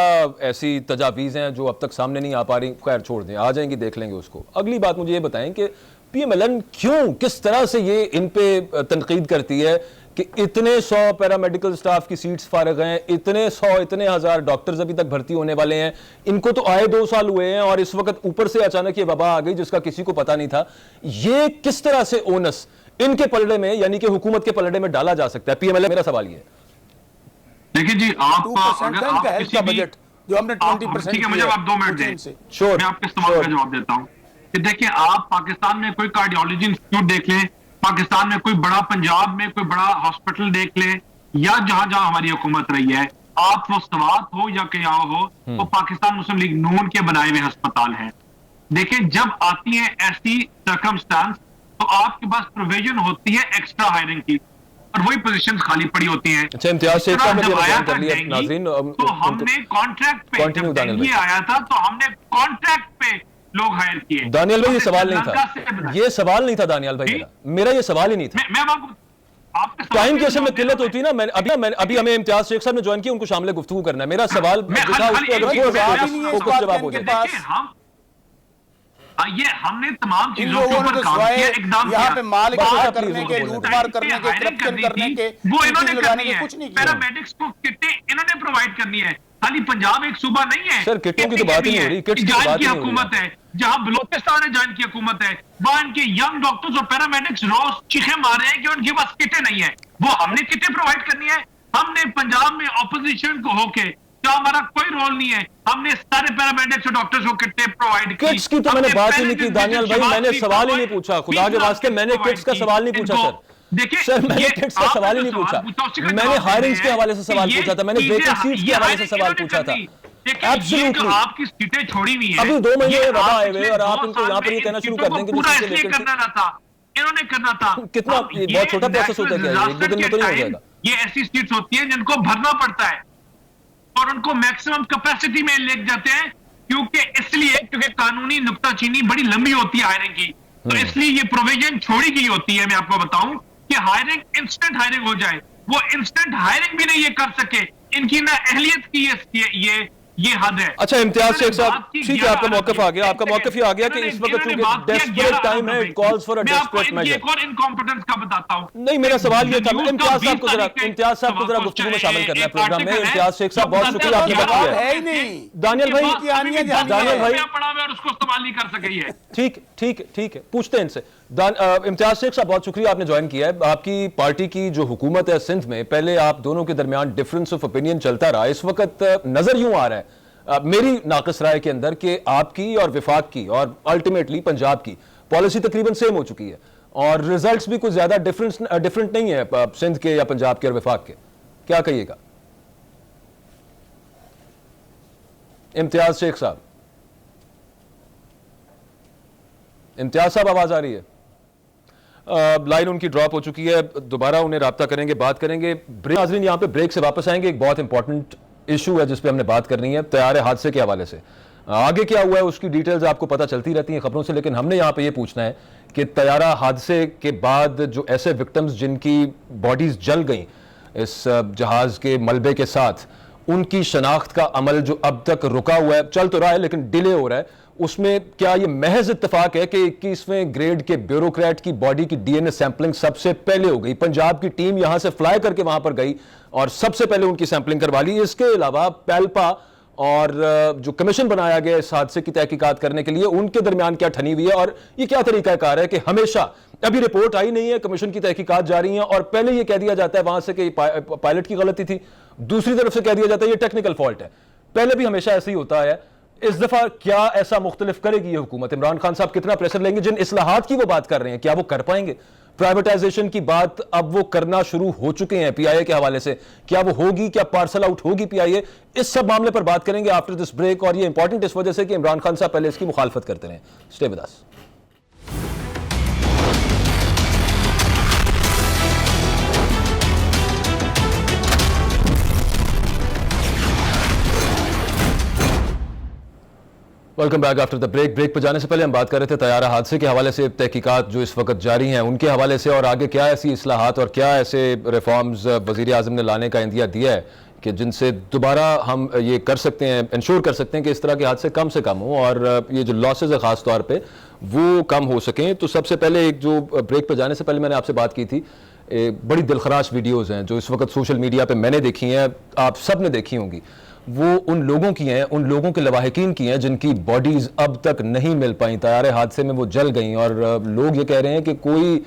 ऐसी तजावीज़ हैं जो अब तक सामने नहीं आ पा रही। खैर छोड़ दें, आ जाएंगी, देख लेंगे उसको। अगली बात मुझे ये बताएं कि पीएमएलएन क्यों, किस तरह से ये इन पे तनकीद करती है कि इतने 100 पैरामेडिकल स्टाफ की सीट्स फारिग हैं, इतने 100 इतने हजार डॉक्टर्स अभी तक भर्ती होने वाले हैं, इनको तो आए 2 साल हुए हैं और इस वक्त ऊपर से अचानक ये वबा आ गई जिसका किसी को पता नहीं था। ये किस तरह से ओनस इनके पलड़े में यानी कि हुकूमत के पलड़े में डाला जा सकता है? पीएमएलए, मेरा सवाल ये है। देखिए जी, आप 2% अगर का आप हेल्थ किसी का भी बजट जो हमने 20% ठीक है, मुझे आप 2 मिनट दें, Sure, मैं आपके सवाल का sure. जवाब देता हूं कि देखिए, आप पाकिस्तान में कोई कार्डियोलॉजी इंस्टीट्यूट देख लें, पाकिस्तान में कोई बड़ा, पंजाब में कोई बड़ा हॉस्पिटल देख लें, या जहां जहां हमारी हुकूमत रही है, आप वो सवात हो या क्या हो, वो पाकिस्तान मुस्लिम लीग नून के बनाए हुए अस्पताल हैं। देखिए, जब आती है ऐसी सर्कमस्टांस तो आपके पास प्रोविजन होती है एक्स्ट्रा हायरिंग की, और वही पोजीशंस खाली पड़ी होती हैं। अच्छा, इम्तियाज शेख साहब ने भी जब आया बयान था कर लिया डेंगू, नाज़रीन, तो हमने कॉन्ट्रैक्ट पे, Continue, जब दानियल डेंगू भाई। आया था तो हमने कॉन्ट्रैक्ट पे लोग हायर किए। दानियल भाई, ये हमने सवाल नहीं श्रीलंका से था, बनाए। ये सवाल नहीं था दानियल भाई, मेरा ये सवाल ही नहीं था। मैं आपके सवाल टाइम के की असल में जवाब किल्लत देना होती है ना। अभी हमें इम्तियाज शेख साहब ने ज्वाइन किया, उनको शामिल गुफ्तगू करना है। मेरा सवाल मैं जो था उस पे अगर खाली एक थोड़ा सा चीज़ आप फोकस जवाब हो कि जाए। देखिए, ये हमने तमाम इन चीजों के लोगों ने ऊपर तो काम सिवाय किया, एकदम यहाँ पे माल बस इकट्ठा आप करने प्लीज के, बोलें। लूटमार करने के, हायरिंग करप्शन करने के, वो इन्होंने लगाने करनी के है। कुछ नहीं किया। पैरामेडिक्स को किटें इन्होंने प्रोवाइड करनी है। खाली पंजाब एक सूबा नहीं है सर, किटों की तो बात ही नहीं हो रही, किट्स की तो बात ही नहीं हो रही। हुकूमत है, जहां बलोचिस्तान है जॉइन की हुकूमत है, वहां इनके यंग डॉक्टर्स और पैरामेडिक्स रोज चीखे मार रहे हैं कि उनके पास किटें नहीं है। वो हमने किटें प्रोवाइड करनी है। हमने पंजाब में ऑपोजिशन को होके, जो हमारा कोई रोल नहीं है, हमने सारे पैरामेडिक्स और डॉक्टर्स को किटें प्रोवाइड की। किट्स की तो मैंने बात ही नहीं की दानियल भाई, मैंने सवाल ही नहीं पूछा, खुदा के वास्ते मैंने किट्स का सवाल नहीं पूछा सर। देखिए सर, मैंने किट्स का सवाल ही नहीं पूछा, मैंने हायरिंग्स के हवाले से सवाल पूछा था, मैंने वेकेंट सीट्स के हवाले से सवाल पूछा था। एब्सोल्युटली आपकी सीटें छोड़ी हुई हैं, अभी 2 महीने ये वबा आप आए हुए पिछले और आप 2 इनको साल यहाँ पर में ये कहना इन शुरू सीटों कर देंगे को पूरा जिससे इसलिए वेकेंसी करना था, इन्होंने करना था। कितना अब ये बहुत छोटा प्रोसेस होता है क्या? नेशनल 1-2 दिन में तो नहीं हो डिजास्टर के जाएगा। टाइम ये ऐसी सीट्स होती हैं जिनको भरना पड़ता है और उनको मैक्सिमम कैपेसिटी में ले जाते हैं, क्योंकि कानूनी नुक्ताचीनी बड़ी लंबी होती है हायरिंग की, तो इसलिए ये प्रोविजन छोड़ी गई होती है। मैं आपको बताऊं कि हायरिंग इंस्टेंट हायरिंग हो जाए, वो इंस्टेंट हायरिंग भी नहीं ये कर सके, इनकी ना अहलियत की ये हद है। अच्छा, इम्तियाज शेख साहब, बात की ठीक है, आपका 11 मौकफ आ गया, आपका मौकफ ये आ गया कि इन्होंने- इस वक्त इन्होंने चूंकि बात किया डेस्परेट 11 टाइम है, अरब इट कॉल्स फॉर अ मैं आपको डेस्परेट इनकी मेजर। एक और इनकॉम्पिटेंस का बताता हूं। नहीं, मेरा सवाल ये था, न्यूज़ इम्तियाज का साहब को 20 जरा तारीख के इम्तियाज साहब को जरा सवाल गुफ्तगू में पूछा शामिल है, करना है एक प्रोग्राम में। आर्टिकल है, इम्तियाज शेख साहब, जो बहुत बताता शुक्रिया, है आपने कि वक्त दिया आप है। है ही नहीं। दानियल भाई, दानियल भाई, पड़ा हुआ है और उसको इस्तेमाल नहीं कर सके ये। ठीक है, पूछते हैं इनसे। इम्तियाज शेख साहब, बहुत शुक्रिया, आपने ज्वाइन किया है। आपकी पार्टी की जो हुकूमत है सिंध में, पहले आप दोनों के दरमियान डिफरेंस ऑफ ओपिनियन चलता रहा, इस वक्त नजर यूं आ रहा है मेरी नाक़िस राय के अंदर कि आपकी और विफाक की और अल्टीमेटली पंजाब की पॉलिसी तकरीबन सेम हो चुकी है और रिजल्ट्स भी कुछ ज्यादा डिफरेंट नहीं है सिंध के या पंजाब के और विफाक के। क्या कहिएगा इम्तियाज शेख साहब? इम्तियाज साहब, आवाज आ रही है? लाइन उनकी ड्रॉप हो चुकी है, दोबारा उन्हें राब्ता करेंगे, बात करेंगे। नाज़रीन, यहाँ पे ब्रेक से वापस आएंगे। एक बहुत इंपॉर्टेंट इशू है जिस पे हमने बात करनी है, तैयार हादसे के हवाले से। आगे क्या हुआ है उसकी डिटेल्स आपको पता चलती रहती हैं खबरों से, लेकिन हमने यहाँ पे ये पूछना है कि तैयारा हादसे के बाद जो ऐसे विक्टिम्स जिनकी बॉडीज जल गई इस जहाज के मलबे के साथ, उनकी शनाख्त का अमल जो अब तक रुका हुआ है, चल तो रहा है लेकिन डिले हो रहा है, उसमें क्या ये महज इत्तेफाक है कि 21वें ग्रेड के ब्यूरोक्रेट की बॉडी की डीएनए सैंपलिंग सबसे पहले हो गई? पंजाब की टीम यहां से फ्लाई करके वहां पर गई और सबसे पहले उनकी सैंपलिंग करवा ली। इसके अलावा पैल्पा और जो कमीशन बनाया गया इस हादसे की तहकीकात करने के लिए, उनके दरमियान क्या ठनी हुई है और ये क्या तरीकाकार है कि हमेशा अभी रिपोर्ट आई नहीं है, कमीशन की तहकीकात जारी है और पहले ये कह दिया जाता है वहां से कि पायलट की गलती थी, दूसरी तरफ से कह दिया जाता है ये टेक्निकल फॉल्ट है। पहले भी हमेशा ऐसे ही होता है। इस दफा क्या ऐसा मुख्तलिफ करेगी ये हुकूमत? इमरान खान साहब कितना प्रेशर लेंगे? जिन इस्लाहात की वो बात कर रहे हैं, क्या वो कर पाएंगे? प्राइवेटाइजेशन की बात अब वो करना शुरू हो चुके हैं पीआईए के हवाले से, क्या वो होगी? क्या पार्सल आउट होगी पीआईए? इस सब मामले पर बात करेंगे आफ्टर दिस ब्रेक। और ये इंपॉर्टेंट इस वजह से कि इमरान खान साहब पहले इसकी मुखालफत करते रहे। Stay with us. Welcome back after the break. Break पर जाने से पहले हम बात कर रहे थे तैयारा हादसे के हवाले से, तहकीकात जो इस वक्त जारी हैं उनके हवाले से, और आगे क्या ऐसी इस्लाहात और क्या ऐसे रिफॉर्म्स वज़ीर आज़म ने लाने का इंदिया दिया है कि जिनसे दोबारा हम ये कर सकते हैं, इंश्योर कर सकते हैं कि इस तरह के हादसे कम से कम हों और ये जो लॉसेज है ख़ास तौर पर वो कम हो सकें। तो सबसे पहले एक जो ब्रेक पर जाने से पहले मैंने आपसे बात की थी, बड़ी दिलखराश वीडियोज़ हैं जो इस वक्त सोशल मीडिया पे मैंने देखी हैं, आप सब ने देखी होंगी, वो उन लोगों की हैं, उन लोगों के लवाहिकीन की हैं जिनकी बॉडीज़ अब तक नहीं मिल पाई, तैयारे हादसे में वो जल गई। और लोग ये कह रहे हैं कि कोई,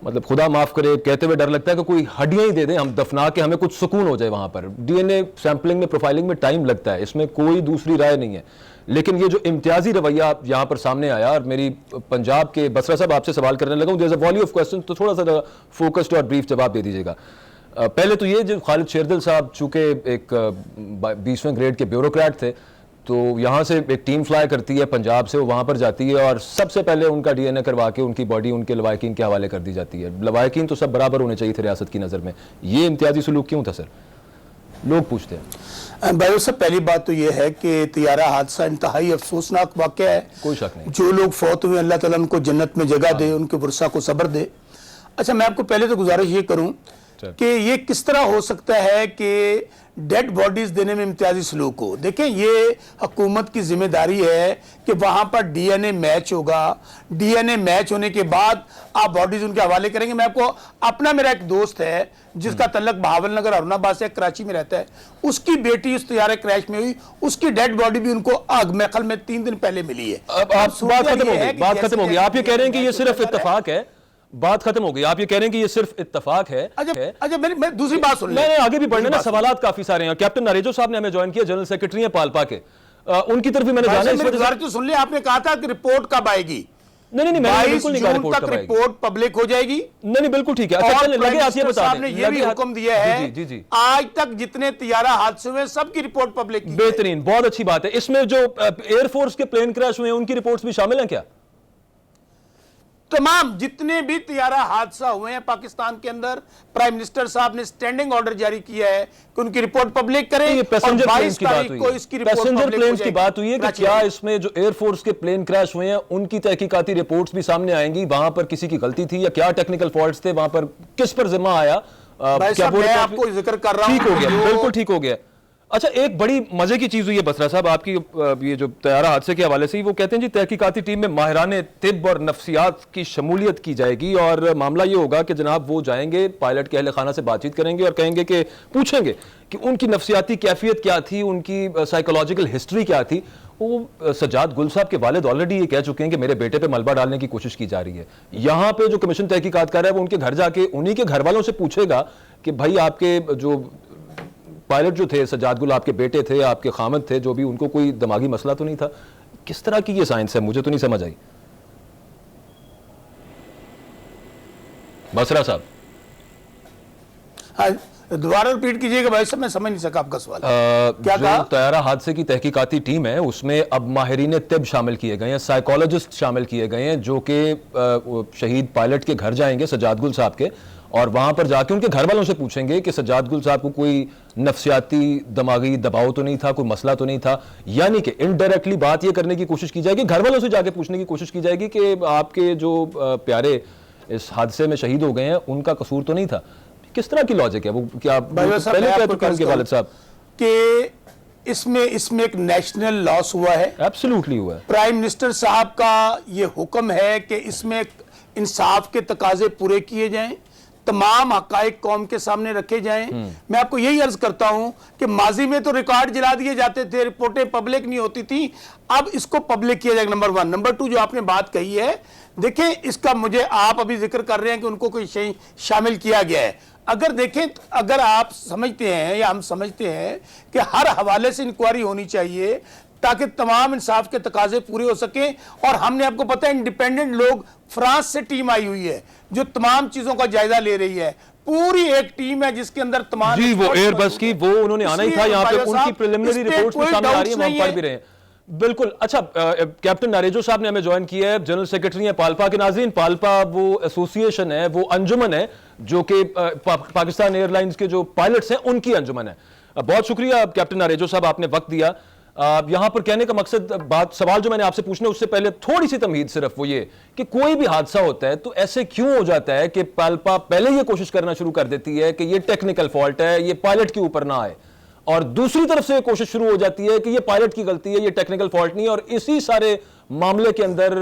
मतलब खुदा माफ़ करे कहते हुए डर लगता है कि कोई हड्डियाँ ही दे दें हम दफना के, हमें कुछ सुकून हो जाए। वहाँ पर डीएनए सैंपलिंग में, प्रोफाइलिंग में टाइम लगता है, इसमें कोई दूसरी राय नहीं है। लेकिन ये जो इम्तियाजी रवैया यहाँ पर सामने आया, और मेरी पंजाब के बसरा साहब आपसे सवाल करने लगा, there is a volume of question, तो थोड़ा सा फोकस्ड और ब्रीफ जवाब दे दीजिएगा। पहले तो ये, जो खालिद शेरदिल साहब चूंकि एक 20वें ग्रेड के ब्यूरोक्रेट थे, तो यहाँ से एक टीम फ्लाई करती है पंजाब से, वो वहाँ पर जाती है और सबसे पहले उनका डीएनए करवा के उनकी बॉडी उनके लवाहिकीन के हवाले कर दी जाती है। लवाहिकीन तो सब बराबर होने चाहिए थे रियासत की नज़र में, ये इम्तियाजी सलूक क्यों था सर, लोग पूछते हैं। भाई सब पहली बात तो ये है कि तैयारा हादसा इंतहाई अफसोसनाक वाक़या है, कोई शक नहीं। जो लोग फौत हुए अल्लाह ताला उनको जन्नत में जगह दे, उनके वर्षा को सब्र दे। अच्छा, मैं आपको पहले तो गुजारिश ये करूं कि ये किस तरह हो सकता है कि डेड बॉडीज देने में इम्तियाजी सलूक हो। देखें, ये हुकूमत की जिम्मेदारी है कि वहां पर डीएनए मैच होगा, डीएनए मैच होने के बाद आप बॉडीज उनके हवाले करेंगे। मैं आपको अपना, मेरा एक दोस्त है जिसका तल्लक बहावल नगर अरुणाबाद से कराची में रहता है, उसकी बेटी उस तैयारे क्रैश में हुई, उसकी डेड बॉडी भी उनको मेखल में 3 दिन पहले मिली है। अब बात खत्म हो गई, बात खत्म हो गई। आप ये कह रहे हैं कि ये सिर्फ इत्तेफाक है, बात खत्म हो गई। आप ये कह रहे हैं कि ये सिर्फ इत्तेफाक है। अच्छा, मैं दूसरी बात सुन मैंने आगे भी बढ़ने ना, सवालात काफी सारे हैं। कैप्टन नारेजो साहब ने हमें ज्वाइन किया, जनरल सेक्रेटरी हैं पालपा के, उनकी तरफ भी मैंने जाना है। तो सुन लिया, आपने कहा था कि रिपोर्ट कब आएगी? नहीं, मैंने बिल्कुल नहीं कहा रिपोर्ट कब आएगी। रिपोर्ट पब्लिक हो जाएगी। नहीं, बिल्कुल ठीक है। अच्छा, चलिए लगे आप ये बता दें, ये भी हुक्म दिया है जी, आज तक जितने तैयारा हादसे हुए सबकी रिपोर्ट पब्लिक की। बेहतरीन, बहुत अच्छी बात है। इसमें जो एयरफोर्स के प्लेन क्रैश हुए हैं उनकी रिपोर्ट्स भी शामिल हैं क्या? तमाम जितने भी तैयारा हादसा हुए हैं पाकिस्तान के अंदर, प्राइम मिनिस्टर साहब ने स्टैंडिंग ऑर्डर जारी किया है कि उनकी रिपोर्ट पब्लिक करें। ये पैसेंजर प्लेन्स की बात हुई है, पैसेंजर प्लेन्स की बात हुई है कि क्या इसमें जो एयरफोर्स के प्लेन क्रैश हुए हैं उनकी तहकीकाती रिपोर्ट्स भी सामने आएंगी, वहां पर किसी की गलती थी या क्या टेक्निकल फॉल्ट्स थे, वहां पर किस पर जिम्मा आया? क्या मैं आपको जिक्र कर रहा हूं, ठीक हो गया, बिल्कुल ठीक हो गया। अच्छा, एक बड़ी मजे की चीज हुई है बसरा साहब आपकी, ये जो तैयारा हादसे के हवाले से ही, वो कहते हैं जी तहकीकाती टीम में माहिराने तिब और नफ्सियात की शमूलियत की जाएगी, और मामला ये होगा कि जनाब वो जाएंगे, पायलट के अहले खाना से बातचीत करेंगे और कहेंगे कि पूछेंगे कि उनकी नफ्सियाती कैफियत क्या थी, उनकी साइकोलॉजिकल हिस्ट्री क्या थी। वो सज्जाद गुल साहब के वालिद ऑलरेडी ये कह चुके हैं कि मेरे बेटे पे मलबा डालने की कोशिश की जा रही है। यहाँ पे जो कमीशन तहकीकात कर रहा है वो उनके घर जाके उन्हीं के घर वालों से पूछेगा कि भाई आपके जो पायलट जो थे सज्जाद गुल, आपके बेटे थे, आपके खामद थे, जो भी, उनको कोई दिमागी मसला तो नहीं था? किस तरह की ये साइंस है, मुझे तो नहीं समझ आई। बसरा साहब, हाँ, दोबारा रिपीट कीजिएगा भाई साहब, मैं समझ नहीं सका आपका सवाल। क्या जो कहा? तैयारा हादसे की तहकीकाती टीम है उसमें अब माहिरीन तिब शामिल किए गए हैं, साइकोलॉजिस्ट शामिल किए गए हैं, जो कि शहीद पायलट के घर जाएंगे सज्जाद गुल साहब के, और वहां पर जाके उनके घर वालों से पूछेंगे कि सज्जाद गुल साहब को कोई नफ्सियाती दिमागी दबाव तो नहीं था, कोई मसला तो नहीं था। यानी कि इनडायरेक्टली बात यह करने की कोशिश की जाएगी, घर वालों से जाके पूछने की कोशिश की जाएगी कि आपके जो प्यारे इस हादसे में शहीद हो गए हैं उनका कसूर तो नहीं था। किस तरह की लॉजिक है वो? क्या पहले कह चुके हैं उनके वालिद साहब कि इसमें एक नेशनल लॉस हुआ है? एब्सोल्युटली हुआ है। प्राइम मिनिस्टर साहब का ये हुक्म है कि इसमें इंसाफ के तकाजे पूरे किए जाएं, तमाम हकाइक कौम के सामने रखे जाएं। मैं आपको यही अर्ज करता हूं कि माजी में तो रिकॉर्ड जला दिए जाते थे, रिपोर्टें पब्लिक नहीं होती थी, अब इसको पब्लिक किया जाएगा। नंबर 1। नंबर 2, जो आपने बात कही है, देखें इसका, मुझे आप अभी जिक्र कर रहे हैं कि उनको कोई शय शामिल किया गया है। अगर देखें, अगर आप समझते हैं या हम समझते हैं कि हर हवाले से इंक्वायरी होनी चाहिए ताकि तमाम इंसाफ के तकाजे पूरे हो सकें, और हमने, आपको पता है, इंडिपेंडेंट लोग, फ्रांस से टीम आई हुई है जो तमाम चीजों का जायजा ले रही है, पूरी एक टीम है जिसके अंदर तमाम जी, वो एयरबस की, वो उन्होंने आना ही था यहाँ पे, उनकी प्रिलिमिनरी रिपोर्ट्स भी सामने आ रही है, हम पढ़ भी रहे हैं। बिल्कुल। अच्छा, कैप्टन नारेजो साहब ने हमें ज्वाइन किया है, जनरल सेक्रेटरी हैं पालपा के। नाज़रीन, पालपा वो एसोसिएशन है, वो अंजुमन है जो कि पाकिस्तान एयरलाइंस के जो पायलट्स हैं उनकी अंजुमन है। बहुत शुक्रिया कैप्टन नारेजो साहब, आपने वक्त दिया। यहां पर कहने का मकसद, सवाल जो मैंने आपसे पूछने उससे पहले थोड़ी सी तमहीद सिर्फ वो ये कि कोई भी हादसा होता है तो ऐसे क्यों हो जाता है कि पालपा पहले ये कोशिश करना शुरू कर देती है कि ये टेक्निकल फॉल्ट है, ये पायलट के ऊपर ना आए, और दूसरी तरफ से कोशिश शुरू हो जाती है कि ये पायलट की गलती है, ये टेक्निकल फॉल्ट नहीं है, और इसी सारे मामले के अंदर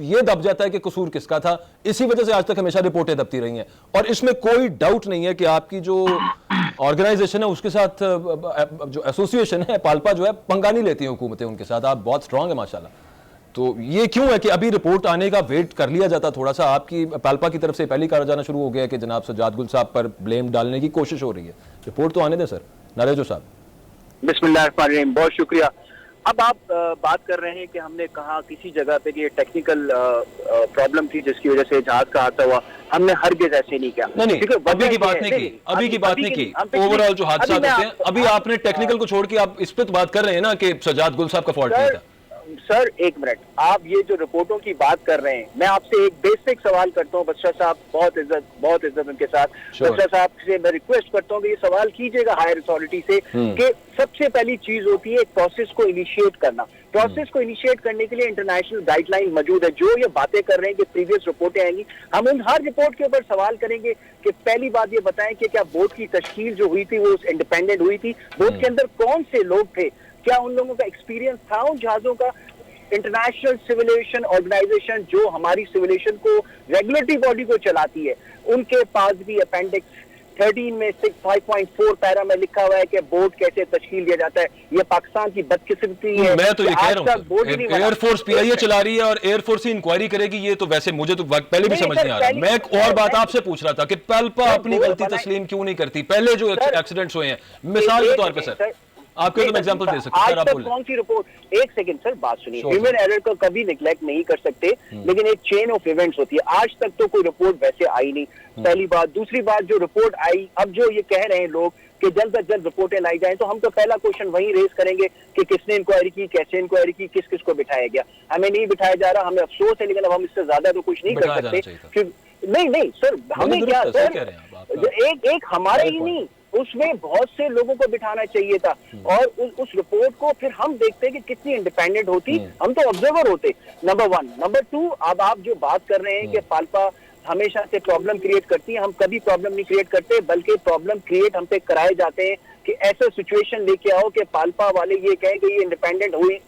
ये दब जाता है कि कसूर किसका था। इसी वजह से आज तक हमेशा रिपोर्टें दबती रही हैं और इसमें कोई डाउट नहीं है कि आपकी जो ऑर्गेनाइजेशन है उसके साथ जो एसोसिएशन है पाल्पा जो है पंगा नहीं लेती है हुकूमतें उनके साथ। आप बहुत स्ट्रांग है माशाल्लाह। तो ये क्यों है कि अभी रिपोर्ट आने का वेट कर लिया जाता थोड़ा सा? आपकी पाल्पा की तरफ से पहले कहा जाना शुरू हो गया कि जनाब सज्जाद गुल साहब पर ब्लेम डालने की कोशिश हो रही है। रिपोर्ट तो आने दें सर। नारेजो साहब। बिस्मिल्लाहिर्रहमानिर्रहीम, बहुत शुक्रिया। अब आप बात कर रहे हैं कि हमने कहा किसी जगह पे कि ये टेक्निकल प्रॉब्लम थी जिसकी वजह से जहाज का हादसा हुआ। हमने हरगिज ऐसे नहीं किया। नहीं, अभी की बात नहीं की, अभी की बात नहीं की। ओवरऑल जो हादसा होते हैं, अभी आपने टेक्निकल को छोड़ के आप इस पे तो बात कर रहे हैं ना कि सज्जाद गुल साहब का फॉल्ट नहीं था। सर एक मिनट, आप ये जो रिपोर्टों की बात कर रहे हैं, मैं आपसे एक बेसिक सवाल करता हूँ। बख्शा साहब, बहुत इज्जत उनके साथ। बख्शा साहब से मैं रिक्वेस्ट करता हूँ कि ये सवाल कीजिएगा हायर अथॉरिटी से कि सबसे पहली चीज होती है प्रोसेस को इनिशिएट करना। प्रोसेस को इनिशिएट करने के लिए इंटरनेशनल गाइडलाइन मौजूद है। जो ये बातें कर रहे हैं कि प्रीवियस रिपोर्टें आएंगी, हम उन हर रिपोर्ट के ऊपर सवाल करेंगे कि पहली बात ये बताएं कि क्या बोर्ड की तश्कील जो हुई थी वो इंडिपेंडेंट हुई थी? बोर्ड के अंदर कौन से लोग थे? क्या उन लोगों का एक्सपीरियंस था उन जहाजों का? इंटरनेशनल सिविल एविएशन ऑर्गेनाइजेशन जो हमारी सिविल एविएशन को रेगुलेटरी बॉडी को चलाती है, उनके पास भी अपेंडिक्स 13 में 5.4 पैरा में लिखा हुआ है कि बोर्ड कैसे तश्कील दिया जाता है। ये पाकिस्तान की बदकिस्मती है। मैं तो ये कह रहा हूं एयरफोर्स पीआईए चला रही है और एयरफोर्स ही इंक्वायरी करेगी। ये तो वैसे मुझे तो पहले भी समझ नहीं आ रहा। मैं एक और बात आपसे पूछ रहा था कि पाल्पा अपनी गलती तस्लीम क्यों नहीं करती? पहले जो एक्सीडेंट्स हुए हैं, मिसाल के तौर पर सर आपके तो एग्जांपल दे सकते हैं। आज तक कौन सी रिपोर्ट? एक सेकंड सर, बात सुनिए। ह्यूमन एरर को कभी निगलेक्ट नहीं कर सकते, लेकिन एक चेन ऑफ इवेंट्स होती है। आज तक तो कोई रिपोर्ट वैसे आई नहीं, पहली बात। दूसरी बात, जो रिपोर्ट आई, अब जो ये कह रहे हैं लोग कि जल्द से जल्द रिपोर्टें लाई जाएं, तो हम तो पहला क्वेश्चन वही रेज करेंगे कि किसने इंक्वायरी की, कैसे इंक्वायरी की, किस किस को बिठाया गया। हमें नहीं बिठाया जा रहा, हमें अफसोस है, लेकिन अब हम इससे ज्यादा तो कुछ नहीं कर सकते। नहीं सर, हमें क्या सर, एक हमारे ही नहीं, उसमें बहुत से लोगों को बिठाना चाहिए था। और उस रिपोर्ट को फिर हम देखते हैं कि कितनी इंडिपेंडेंट होती, हम तो ऑब्जर्वर होते, नंबर 1। नंबर 2, अब आप जो बात कर रहे हैं कि पाल्पा हमेशा से प्रॉब्लम क्रिएट करती है, हम कभी प्रॉब्लम नहीं क्रिएट करते, बल्कि प्रॉब्लम क्रिएट हम पे कराए जाते हैं कि ऐसा सिचुएशन लेके आओ कि पाल्पा वाले ये कहें कि ये इंडिपेंडेंट हुई,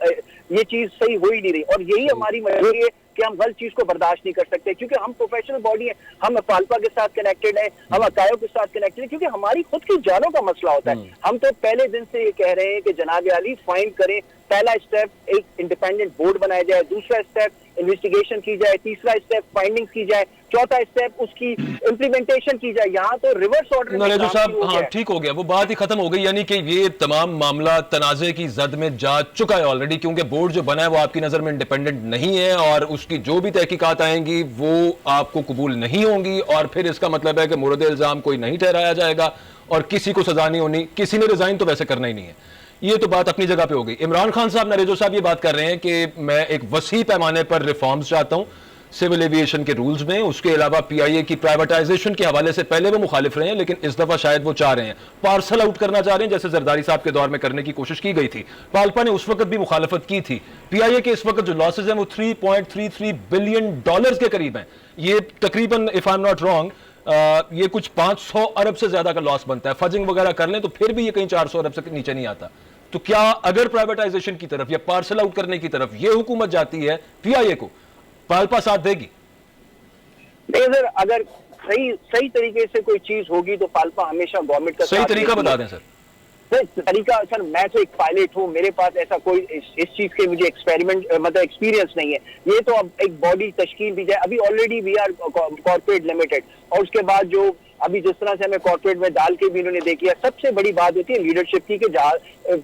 ये चीज सही हो ही नहीं रही। और यही हमारी मजबूरी है कि हम गलत चीज को बर्दाश्त नहीं कर सकते, क्योंकि हम प्रोफेशनल बॉडी है, हम पाल्पा के साथ कनेक्टेड है, हम अकायो के साथ कनेक्टेड है, क्योंकि हमारी खुद की जानों का मसला होता है। हम तो पहले दिन से ये कह रहे हैं कि जनाब अली फाइंड करें। पहला स्टेप एक इंडिपेंडेंट बोर्ड बनाया जाए, दूसरा स्टेप इन्वेस्टिगेशन की जाए, तीसरा स्टेप फाइंडिंग्स की जाए, चौथा स्टेप उसकी इम्प्लीमेंटेशन की जाए। यहाँ तो रिवर्स ऑर्डर नरेजो साहब, हाँ ठीक हो गया, वो बात ही खत्म हो गई। यानी कि ये तमाम मामला तनाजे की जद में जा चुका है ऑलरेडी, क्योंकि बोर्ड जो बना है वो आपकी नजर में इंडिपेंडेंट नहीं है और उसकी जो भी तहकीकात आएंगी वो आपको कबूल नहीं होंगी। और फिर इसका मतलब है कि मुर्द इल्जाम कोई नहीं ठहराया जाएगा और किसी को सजा नहीं होनी। किसी ने रिजाइन तो वैसे करना ही नहीं है। ये तो बात अपनी जगह पे हो गई। इमरान खान साहब, नरेजो साहब ये बात कर रहे हैं कि मैं एक वसी पैमाने पर रिफॉर्म्स चाहता हूं सिविल एविएशन के रूल्स में। उसके अलावा पीआईए की प्राइवेटाइजेशन के हवाले से पहले वो मुखालिफ रहे हैं, लेकिन इस दफा शायद वो चाह रहे हैं पार्सल आउट करना चाह रहे हैं, जैसे जरदारी साहब के दौर में करने की कोशिश की गई थी। पाल्पा ने उस वक्त भी मुखालफत की थी। पीआईए के इस वक्त जो लॉसेज हैं वो $3.33 बिलियन के करीब हैं। ये तकरीबन, if I am not wrong, ये कुछ 500 अरब से ज्यादा का लॉस बनता है। फजिंग वगैरह कर लें तो फिर भी ये कहीं 400 अरब से नीचे नहीं आता। तो क्या अगर प्राइवेटाइजेशन की तरफ या पार्सल आउट करने की तरफ ये हुकूमत जाती है पीआईए को, पाल्पा साथ देगी? नहीं सर, अगर सही तरीके से कोई चीज होगी तो पाल्पा हमेशा गवर्नमेंट का सही तरीका बता दें सर। तरीका सर, मैं तो एक पायलट हूँ, मेरे पास ऐसा कोई इस चीज के मुझे एक्सपीरियंस नहीं है। ये तो अब एक बॉडी तश्कील दी जाए। अभी already we are corporate limited, और उसके बाद जो अभी जिस तरह से हमें कॉर्पोरेट में डाल के भी इन्होंने देख लिया। सबसे बड़ी बात होती है लीडरशिप की कि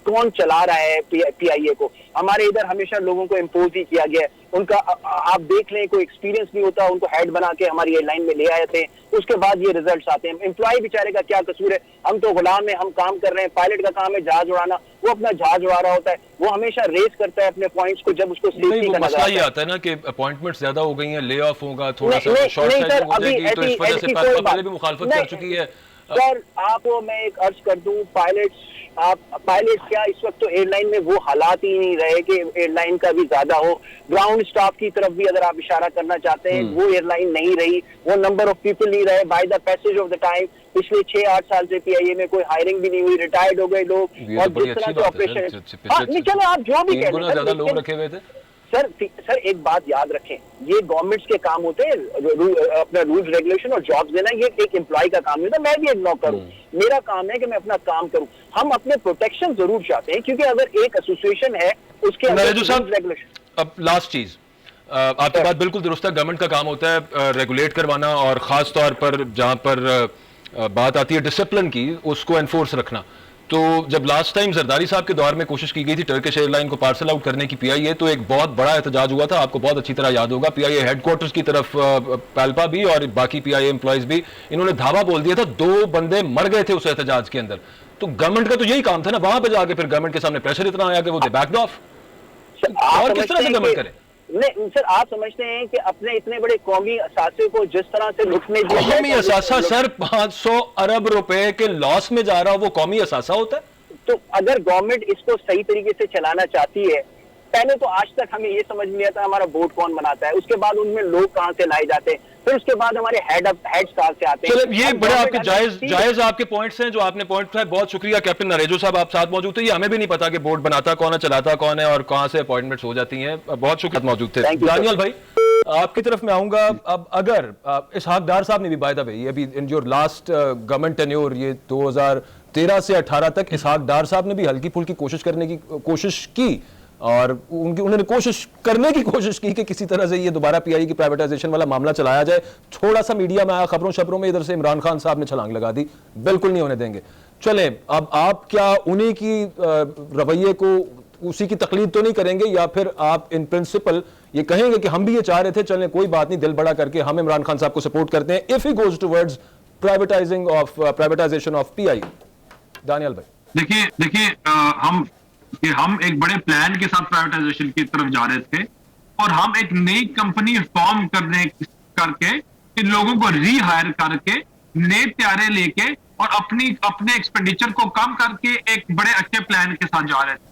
कौन चला रहा है पीआईए को। हमारे इधर हमेशा लोगों को इम्पोज ही किया गया है। उनका आप देख लें, कोई एक्सपीरियंस नहीं होता, उनको हेड बना के हमारी एयरलाइन में ले आए थे, उसके बाद ये रिजल्ट्स आते हैं। एम्प्लॉय बेचारे का क्या कसूर है? हम तो गुलाम है, हम काम कर रहे हैं। पायलट का काम है जहाज उड़ाना, वो अपना जहाज उड़ा रहा होता है, वो हमेशा रेस करता है अपने पॉइंट्स को जब उसको सेफ्टी का मसला ये आता है ना कि अपॉइंटमेंट ज्यादा हो गई है, ले ऑफ होगा, थोड़ा सा शॉर्ट साइड हो जाएगी, तो इस वजह से पाल्पा पहले भी मुखालफत कर चुकी है। सर आपको मैं एक अर्ज कर दूं, पायलट क्या इस वक्त तो एयरलाइन में वो हालात ही नहीं रहे कि एयरलाइन का भी ज्यादा हो। ग्राउंड स्टाफ की तरफ भी अगर आप इशारा करना चाहते हैं, वो एयरलाइन नहीं रही, वो नंबर ऑफ पीपल नहीं रहे। By the passage of the time पिछले 6-8 साल से पीआईए में कोई हायरिंग भी नहीं हुई, रिटायर्ड हो गए लोग। और जिस तरह से ऑपरेशन, चलो आप जो भी कह रहे हैं, लोग रखे हुए थे। सर एक बात याद रखें, ये गवर्नमेंट्स के काम होते हैं अपना रूल्स रेगुलेशन और जॉब्स देना, ये एक एम्प्लॉय का काम नहीं होता। मैं भी एक नौकर हूं, मेरा काम है कि मैं अपना काम करूं। हम अपने प्रोटेक्शन जरूर चाहते हैं, क्योंकि अगर एक एसोसिएशन है उसके अंदर रूल्स रेगुलेशन। अब लास्ट चीज, आपकी बात बिल्कुल दुरुस्त है, गवर्नमेंट का काम होता है रेगुलेट करवाना, और खास तौर पर जहां पर बात आती है डिसिप्लिन की, उसको एनफोर्स रखना। तो जब लास्ट टाइम जरदारी साहब के दौर में कोशिश की गई थी टर्किश एयरलाइन को पार्सल आउट करने की पीआईए, तो एक बहुत बड़ा एहतजाज हुआ था, आपको बहुत अच्छी तरह याद होगा। पीआईए हेडक्वार्टर्स की तरफ पैल्पा भी और बाकी पीआईए एम्प्लॉयज भी, इन्होंने धावा बोल दिया था, 2 बंदे मर गए थे उस एहतजाज के अंदर। तो गवर्नमेंट का तो यही काम था ना, वहां पर जाके फिर गवर्नमेंट के सामने प्रेशर इतना आया कि वो दे बैक्ड ऑफ। और किस तरह से गवर्नमेंट करे? नहीं सर, आप समझते हैं कि अपने इतने बड़े कौमी असासे को जिस तरह से लुटने दिया, कौमी असासा सर 500 अरब रुपए के लॉस में जा रहा हो, वो कौमी असासा होता है? तो अगर गवर्नमेंट इसको सही तरीके से चलाना चाहती है, पहले तो आज तक हमें ये समझ नहीं आता हमारा बोर्ड कौन बनाता है, उसके बाद उनमें लोग कहां से लाए जाते हैं, फिर उसके बाद हमारे हेड्स कहां से आते हैं। चलो, ये बड़े आपके जायज आपके पॉइंट्स हैं जो आपने पॉइंट उठाए, बहुत शुक्रिया। कैप्टन नरेजो साहब आप साथ मौजूद थे, ये हमें भी नहीं पता कि बोर्ड बनाता कौन है, चलाता कौन है और कहां से अपॉइंटमेंट्स हो जाती हैं। बहुत शुक्रिया मौजूद थे। दानियल भाई, आपकी तरफ मैं आऊंगा। अब अगर इसहाक डार साहब ने भी बाय द वे, ये अभी in your last government tenure, ये 2013 से 18 तक इसहाक डार साहब ने भी हल्की फुल्की कोशिश करने की कोशिश की, और उन्होंने कोशिश करने की कोशिश की कि किसी तरह से ये दोबारा पीआई की प्राइवेटाइजेशन वाला मामला चलाया जाए। थोड़ा सा मीडिया में आया, खबरों में, इधर से इमरान खान साहब ने छलांग लगा दी, बिल्कुल नहीं होने देंगे। चले, अब आप क्या उन्हीं की रवैये को, उसी की तकलीद तो नहीं करेंगे, या फिर आप इन प्रिंसिपल ये कहेंगे कि हम भी ये चाह रहे थे, चलें कोई बात नहीं, दिल बड़ा करके हम इमरान खान साहब को सपोर्ट करते हैं if he goes towards privatization of PI? Daniyal भाई, देखिए हम एक बड़े प्लान के साथ प्राइवेटाइजेशन की तरफ जा रहे थे, और हम एक नई कंपनी फॉर्म करके इन लोगों को रीहायर करके नए त्यारे लेके और अपने एक्सपेंडिचर को कम करके एक बड़े अच्छे प्लान के साथ जा रहे थे।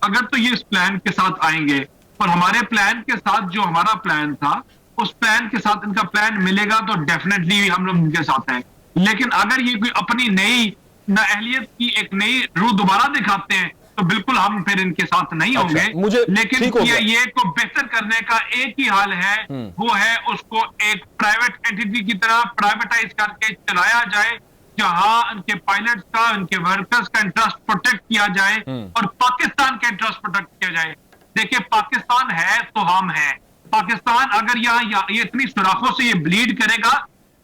अगर तो ये इस प्लान के साथ आएंगे, और हमारे प्लान के साथ जो हमारा प्लान था, उस प्लान के साथ इनका प्लान मिलेगा, तो डेफिनेटली हम लोग इनके साथ हैं। लेकिन अगर ये कोई अपनी नई नाअहलियत की एक नई रूह दोबारा दिखाते हैं, तो बिल्कुल हम फिर इनके साथ नहीं होंगे। लेकिन ये को बेहतर करने का एक ही हाल है, वो है उसको एक प्राइवेट एंटिटी की तरह प्राइवेटाइज करके चलाया जाए, जहां उनके पायलट्स का, उनके वर्कर्स का इंटरेस्ट प्रोटेक्ट किया जाए और पाकिस्तान का इंटरेस्ट प्रोटेक्ट किया जाए। देखिए, पाकिस्तान है तो हम हैं। पाकिस्तान अगर यहाँ ये इतनी सुराखों से ये ब्लीड करेगा,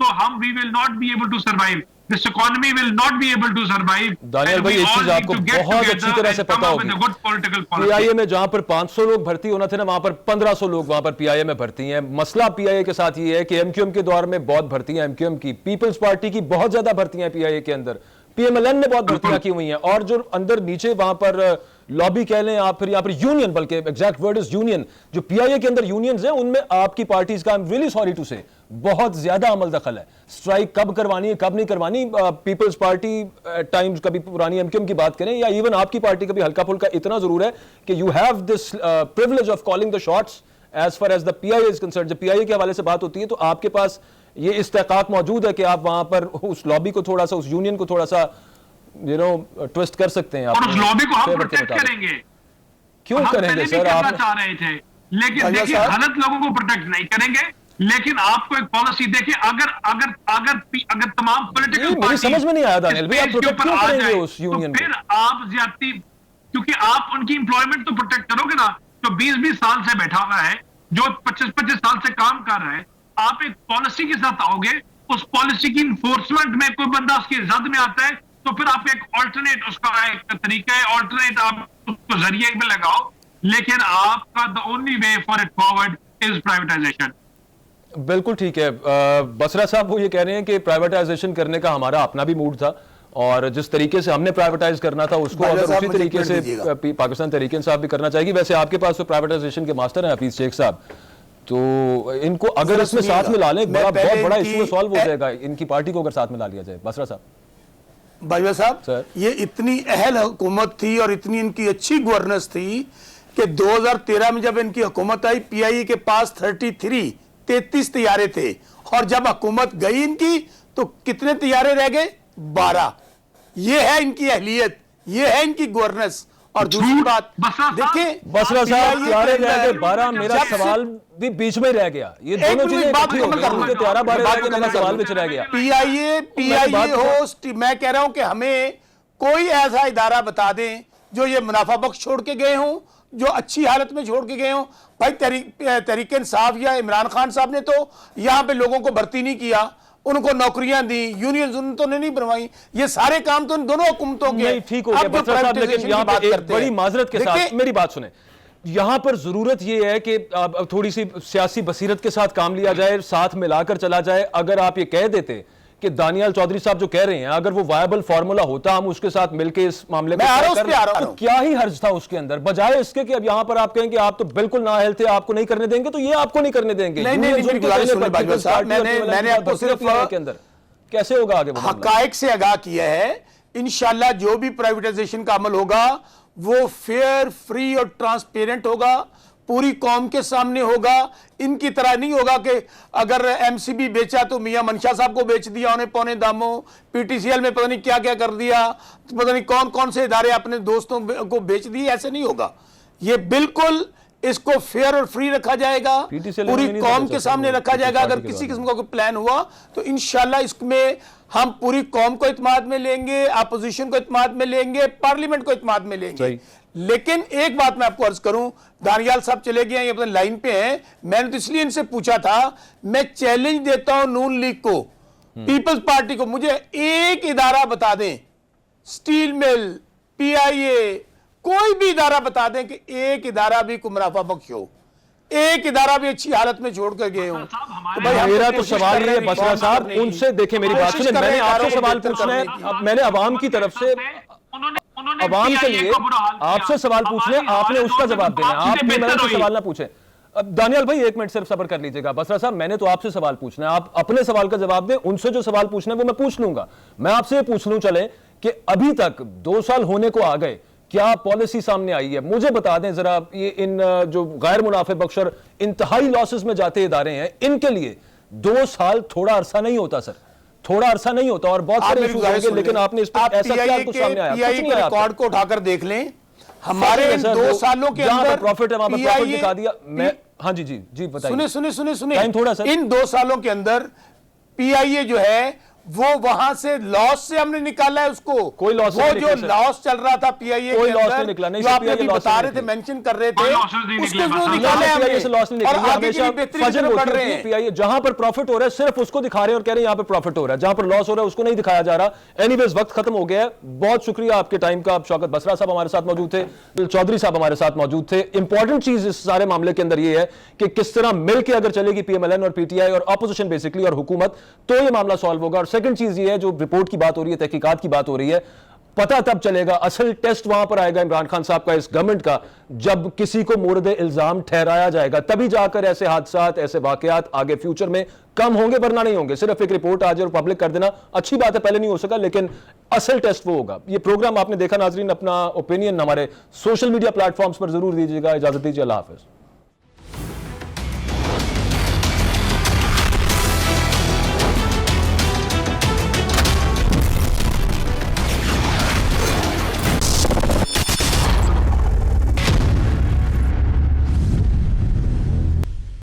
तो हम we will not be able to survive, this economy will not be able to survive. Daniyal भाई, एक चीज आपको बहुत अच्छी तरह से पता होगी, पीआईए में जहां पर 500 लोग भर्ती होना थे ना, वहां पर 1500 लोग वहां पर पीआईए में भर्ती हैं। मसला पीआईए के साथ ये है कि एमक्यूएम के दौर में बहुत भर्तियां, एमक्यूएम की, पीपल्स पार्टी की बहुत ज्यादा भर्तियां पीआईए के अंदर, पीएमएलएन ने बहुत भर्तियां की हुई हैं, और जो अंदर नीचे वहां पर लॉबी कह लें आप, फिर यहाँ पर यूनियन, बल्कि एग्जैक्ट वर्ड इज यूनियन, जो पीआईए के अंदर यूनियंस हैं, उनमें आपकी पार्टीज का, I am really sorry to say, बहुत ज्यादा अमल दखल है। स्ट्राइक कब करवानी है, कब नहीं करवानी, पीपल्स पार्टी टाइम्स, कभी पुरानी एमक्यूएम की बात करें, या इवन आपकी पार्टी का भी हल्का फुल्का इतना जरूर है कि you have this privilege of calling the shots as far as the PIA is concerned. जब पीआईए के हवाले से बात होती है, तो आपके पास ये इस्तेकाक मौजूद है कि आप वहां पर उस लॉबी को थोड़ा सा, उस यूनियन को थोड़ा सा ट्विस्ट कर सकते हैं। और उस लॉबी को हम प्रोटेक्ट करेंगे। क्यों करेंगे सर? आप चाह रहे थे, लेकिन देखिए, गलत लोगों को प्रोटेक्ट नहीं करेंगे, लेकिन आपको एक पॉलिसी देखिए, अगर तमाम पॉलिटिकल पार्टी, समझ में नहीं आया दानियल भाई, आप प्रोटेक्ट क्यों करेंगे उस यूनियन को? फिर आप ज्यादती, क्योंकि आप उनकी इंप्लॉयमेंट तो प्रोटेक्ट करोगे ना, तो 20-20 साल से बैठा हुआ है, जो 25-25 साल से काम कर रहा है, आप एक पॉलिसी के साथ आओगे, उस पॉलिसी की इन्फोर्समेंट में कोई बंदा उसकी जद में आता है, तो फिर आप एक ऑल्टरनेट, उसका एक तरीका है, ऑल्टरनेट आप उसको जरिए में लगाओ, लेकिन आपका the only way for it forward is privatisation. बिल्कुल ठीक है। बसरा साहब वो ये कह रहे हैं कि प्राइवेटाइजेशन करने का हमारा अपना भी मूड था, और जिस तरीके से हमने प्राइवेटाइज करना था उसको अगर उसी तरीके से पाकिस्तान तहरीक इंसाफ भी करना चाहेगी। वैसे आपके पास तो प्राइवेटाइजेशन के मास्टर हैं हफीज शेख साहब, तो इनको अगर इसमें साथ में ला लें, बहुत बड़ा इशू सॉल्व हो जाएगा, इनकी पार्टी को अगर साथ में ला लिया जाए। बसरा साहब, बाजवा साहब, ये इतनी अहल हुकूमत थी और इतनी इनकी अच्छी गवर्नेंस थी कि 2013 में जब इनकी हुकूमत आई, पीआईए के पास 33 तैयारे थे, और जब हुकूमत गई इनकी, तो कितने तैयारे रह गए? 12। ये है इनकी अहलियत, ये है इनकी गवर्नेंस, और दूसरी बात बसरा साहब- देखिए, बसरा साहब PIA प्यारे के रह गए अंदर 12, मेरा जब से- सवाल भी बीच में ही रह गया। ये दोनों मिनट, चीजें बात इकट्ठी हो मुकम्मल गई, कर मुझे लूं। 12 बात रह गए, मेरा मुकम्मल सवाल कर बीच रह गया। पीआईए होस्ट, मैं कह रहा हूं कि हमें कोई ऐसा इदारा बता दें जो ये मुनाफा बख्श छोड़ के गए हों, जो अच्छी हालत में छोड़ के गए हों। भाई तहरीक इंसाफ या इमरान खान साहब ने तो यहां पे लोगों को भर्ती नहीं किया, उनको नौकरियां दी, यूनियन तो नहीं बनवाई, ये सारे काम तो इन दोनों हुकूमतों के। नहीं, ठीक हो गया अब जो बसरा साहब, लेकिन privatization यहाँ की बात पे एक करते बड़ी हैं। माजरत के साथ देखिए, मेरी बात सुने। यहां पर जरूरत यह है कि अब थोड़ी सी सियासी बसीरत के साथ काम लिया जाए, साथ मिलाकर चला जाए। अगर आप ये कह देते कि दानियाल चौधरी साहब जो कह रहे हैं, अगर वो वायबल फार्मूला होता, हम उसके साथ मिलकर इस मामले मैं आ रहा हूं, उस पे आ रहा तो हूं। क्या ही हर्ज था उसके अंदर, बजाय इसके कि अब यहां पर आप कहें कि आप तो बिल्कुल नाअहल थे, आपको नहीं करने देंगे, तो ये आपको नहीं करने देंगे। नहीं, नहीं, यूनियन मेरी के गुजारिश कहने सुनिए पर बाजवा पीपल्स साहब, पार्टी और मैंने आपको भर्ती सिर्फ किया के अंदर कैसे होगा आगे वो मामला? हकायक से आगाह किया है। इंशाल्लाह जो भी प्राइवेटाइजेशन का अमल होगा वो फेयर, फ्री और ट्रांसपेरेंट होगा, पूरी कौम के सामने होगा। इनकी तरह नहीं होगा कि अगर एमसीबी बेचा तो मियां मंशा साहब को बेच दिया उन्हें पौने दामों, पीटीसीएल में पता नहीं क्या क्या कर दिया, पता नहीं कौन कौन से इदारे अपने दोस्तों को बेच दिए। ऐसे नहीं होगा, ये बिल्कुल इसको फेयर और फ्री रखा जाएगा, PTCL पूरी नहीं कौम था के सर, सामने वो रखा जाएगा। अगर पार्टी के किसी बारे किस्म का कोई प्लान हुआ तो इंशाल्लाह इसमें हम पूरी कौम को इत्मीनान में लेंगे, अपोजिशन को इत्मीनान में लेंगे, पार्लियामेंट को इत्मीनान में लेंगे। सही। लेकिन एक बात मैं आपको अर्ज करूं, दानियाल साहब चले गए, ये अपने लाइन पे हैं, मैंने तो इसलिए इनसे पूछा था, मैं चैलेंज देता हूं नून लीग को, पीपल्स पार्टी को, मुझे एक इदारा बता दें, स्टील मिल, पीआईए, कोई भी इदारा बता दें कि एक इदारा भी को मुनाफा बख्श हो, एक इदारा भी अच्छी हालत में छोड़ कर गए हो। तो भाई हम मेरा तो तो कोशिश सवाल कर ये रहे है हैं बसरा रिफॉर्म साहब, करने की। उनसे देखें मेरी बात कोशिश सुने, कर रहे मैंने हैं आपसे इदारों को सवाल बेहतर पूछना है, करने की। अब मैंने अवाम की तरफ से, अवाम के लिए आपसे सवाल पूछने, आपने उसका जवाब देना है, आप मैंने से सवाल ना पूछे। अब दानियाल भाई 1 मिनट सिर्फ सब्र कर लीजिएगा। बसरा साहब, मैंने तो आपसे सवाल पूछना है, आप अपने सवाल का जवाब दें, उनसे जो सवाल पूछना है वो मैं पूछ लूंगा। मैं आपसे ये पूछ लूं चले कि अभी तक 2 साल होने को आ गए, क्या पॉलिसी सामने आई है? मुझे बता दें जरा, ये इन जो गैर मुनाफे बख्श और इंतहाई लॉसेस में जाते इदारे हैं, इनके लिए 2 साल थोड़ा अरसा नहीं होता सर, थोड़ा अरसा नहीं होता, और बहुत सारे इशू होंगे, लेकिन आपने इस पर ऐसा क्या कुछ सामने आया? कुछ नहीं आया। रिकॉर्ड को उठाकर देख लें, हमारे इन 2 सालों के अंदर प्रॉफिट है, वहां पर प्रॉफिट दिखा दिया। मैं हाँ जी जी जी बताइए। सुने टाइम थोड़ा सा। इन 2 सालों के अंदर पीआईए जो है वो वहां से लॉस से हमने निकाला है उसको। कोई लॉस वो नहीं जो निकला सर। लॉस चल रहा था पीआईए कोई के लॉस अंदर, नहीं निकला, नहीं जो सर, आपने PIA अभी लॉस बता नहीं रहे थे, निकली। मेंशन कर रहे कोई थे, लॉसेस नहीं उसको निकले, जो बस निकाले PIA हमने से लॉस नहीं और निकली, आगे के लिए हमेशा बेहतरी की फजल तरफ बढ़ होती रहे है। हैं। PIA जहां पर प्रॉफिट हो रहा है सिर्फ उसको दिखा रहे हैं और कह रहे हैं यहां पर प्रॉफिट हो रहा है, जहां पर लॉस हो रहा है उसको नहीं दिखाया जा रहा। एनीवेज वक्त खत्म हो गया है, बहुत शुक्रिया आपके टाइम का। आप शौकत बसरा साहब हमारे साथ मौजूद थे, चौधरी साहब हमारे साथ मौजूद थे। इंपॉर्टेंट चीज इस सारे मामले के अंदर ये है कि किस तरह मिलकर अगर चलेगी पीएमएलएन और पीटीआई और अपोजिशन बेसिकली और हुकूमत, तो ये मामला सॉल्व होगा। और सेकंड चीज ये है, जो रिपोर्ट की बात हो रही है, तहकीकात की बात हो रही है, पता तब चलेगा, असल टेस्ट वहां पर आएगा इमरान खान साहब का, इस गवर्नमेंट का, जब किसी को मोरद इल्जाम ठहराया जाएगा, तभी जाकर ऐसे हादसात, ऐसे वाकयात आगे फ्यूचर में कम होंगे, वरना नहीं होंगे। सिर्फ एक रिपोर्ट आज और पब्लिक कर देना अच्छी बात है, पहले नहीं हो सका, लेकिन असल टेस्ट वो होगा। ये प्रोग्राम आपने देखा नाजरीन, अपना ओपिनियन हमारे सोशल मीडिया प्लेटफॉर्म्स पर जरूर दीजिएगा। इजाजत दीजिए, अल्लाह हाफिज।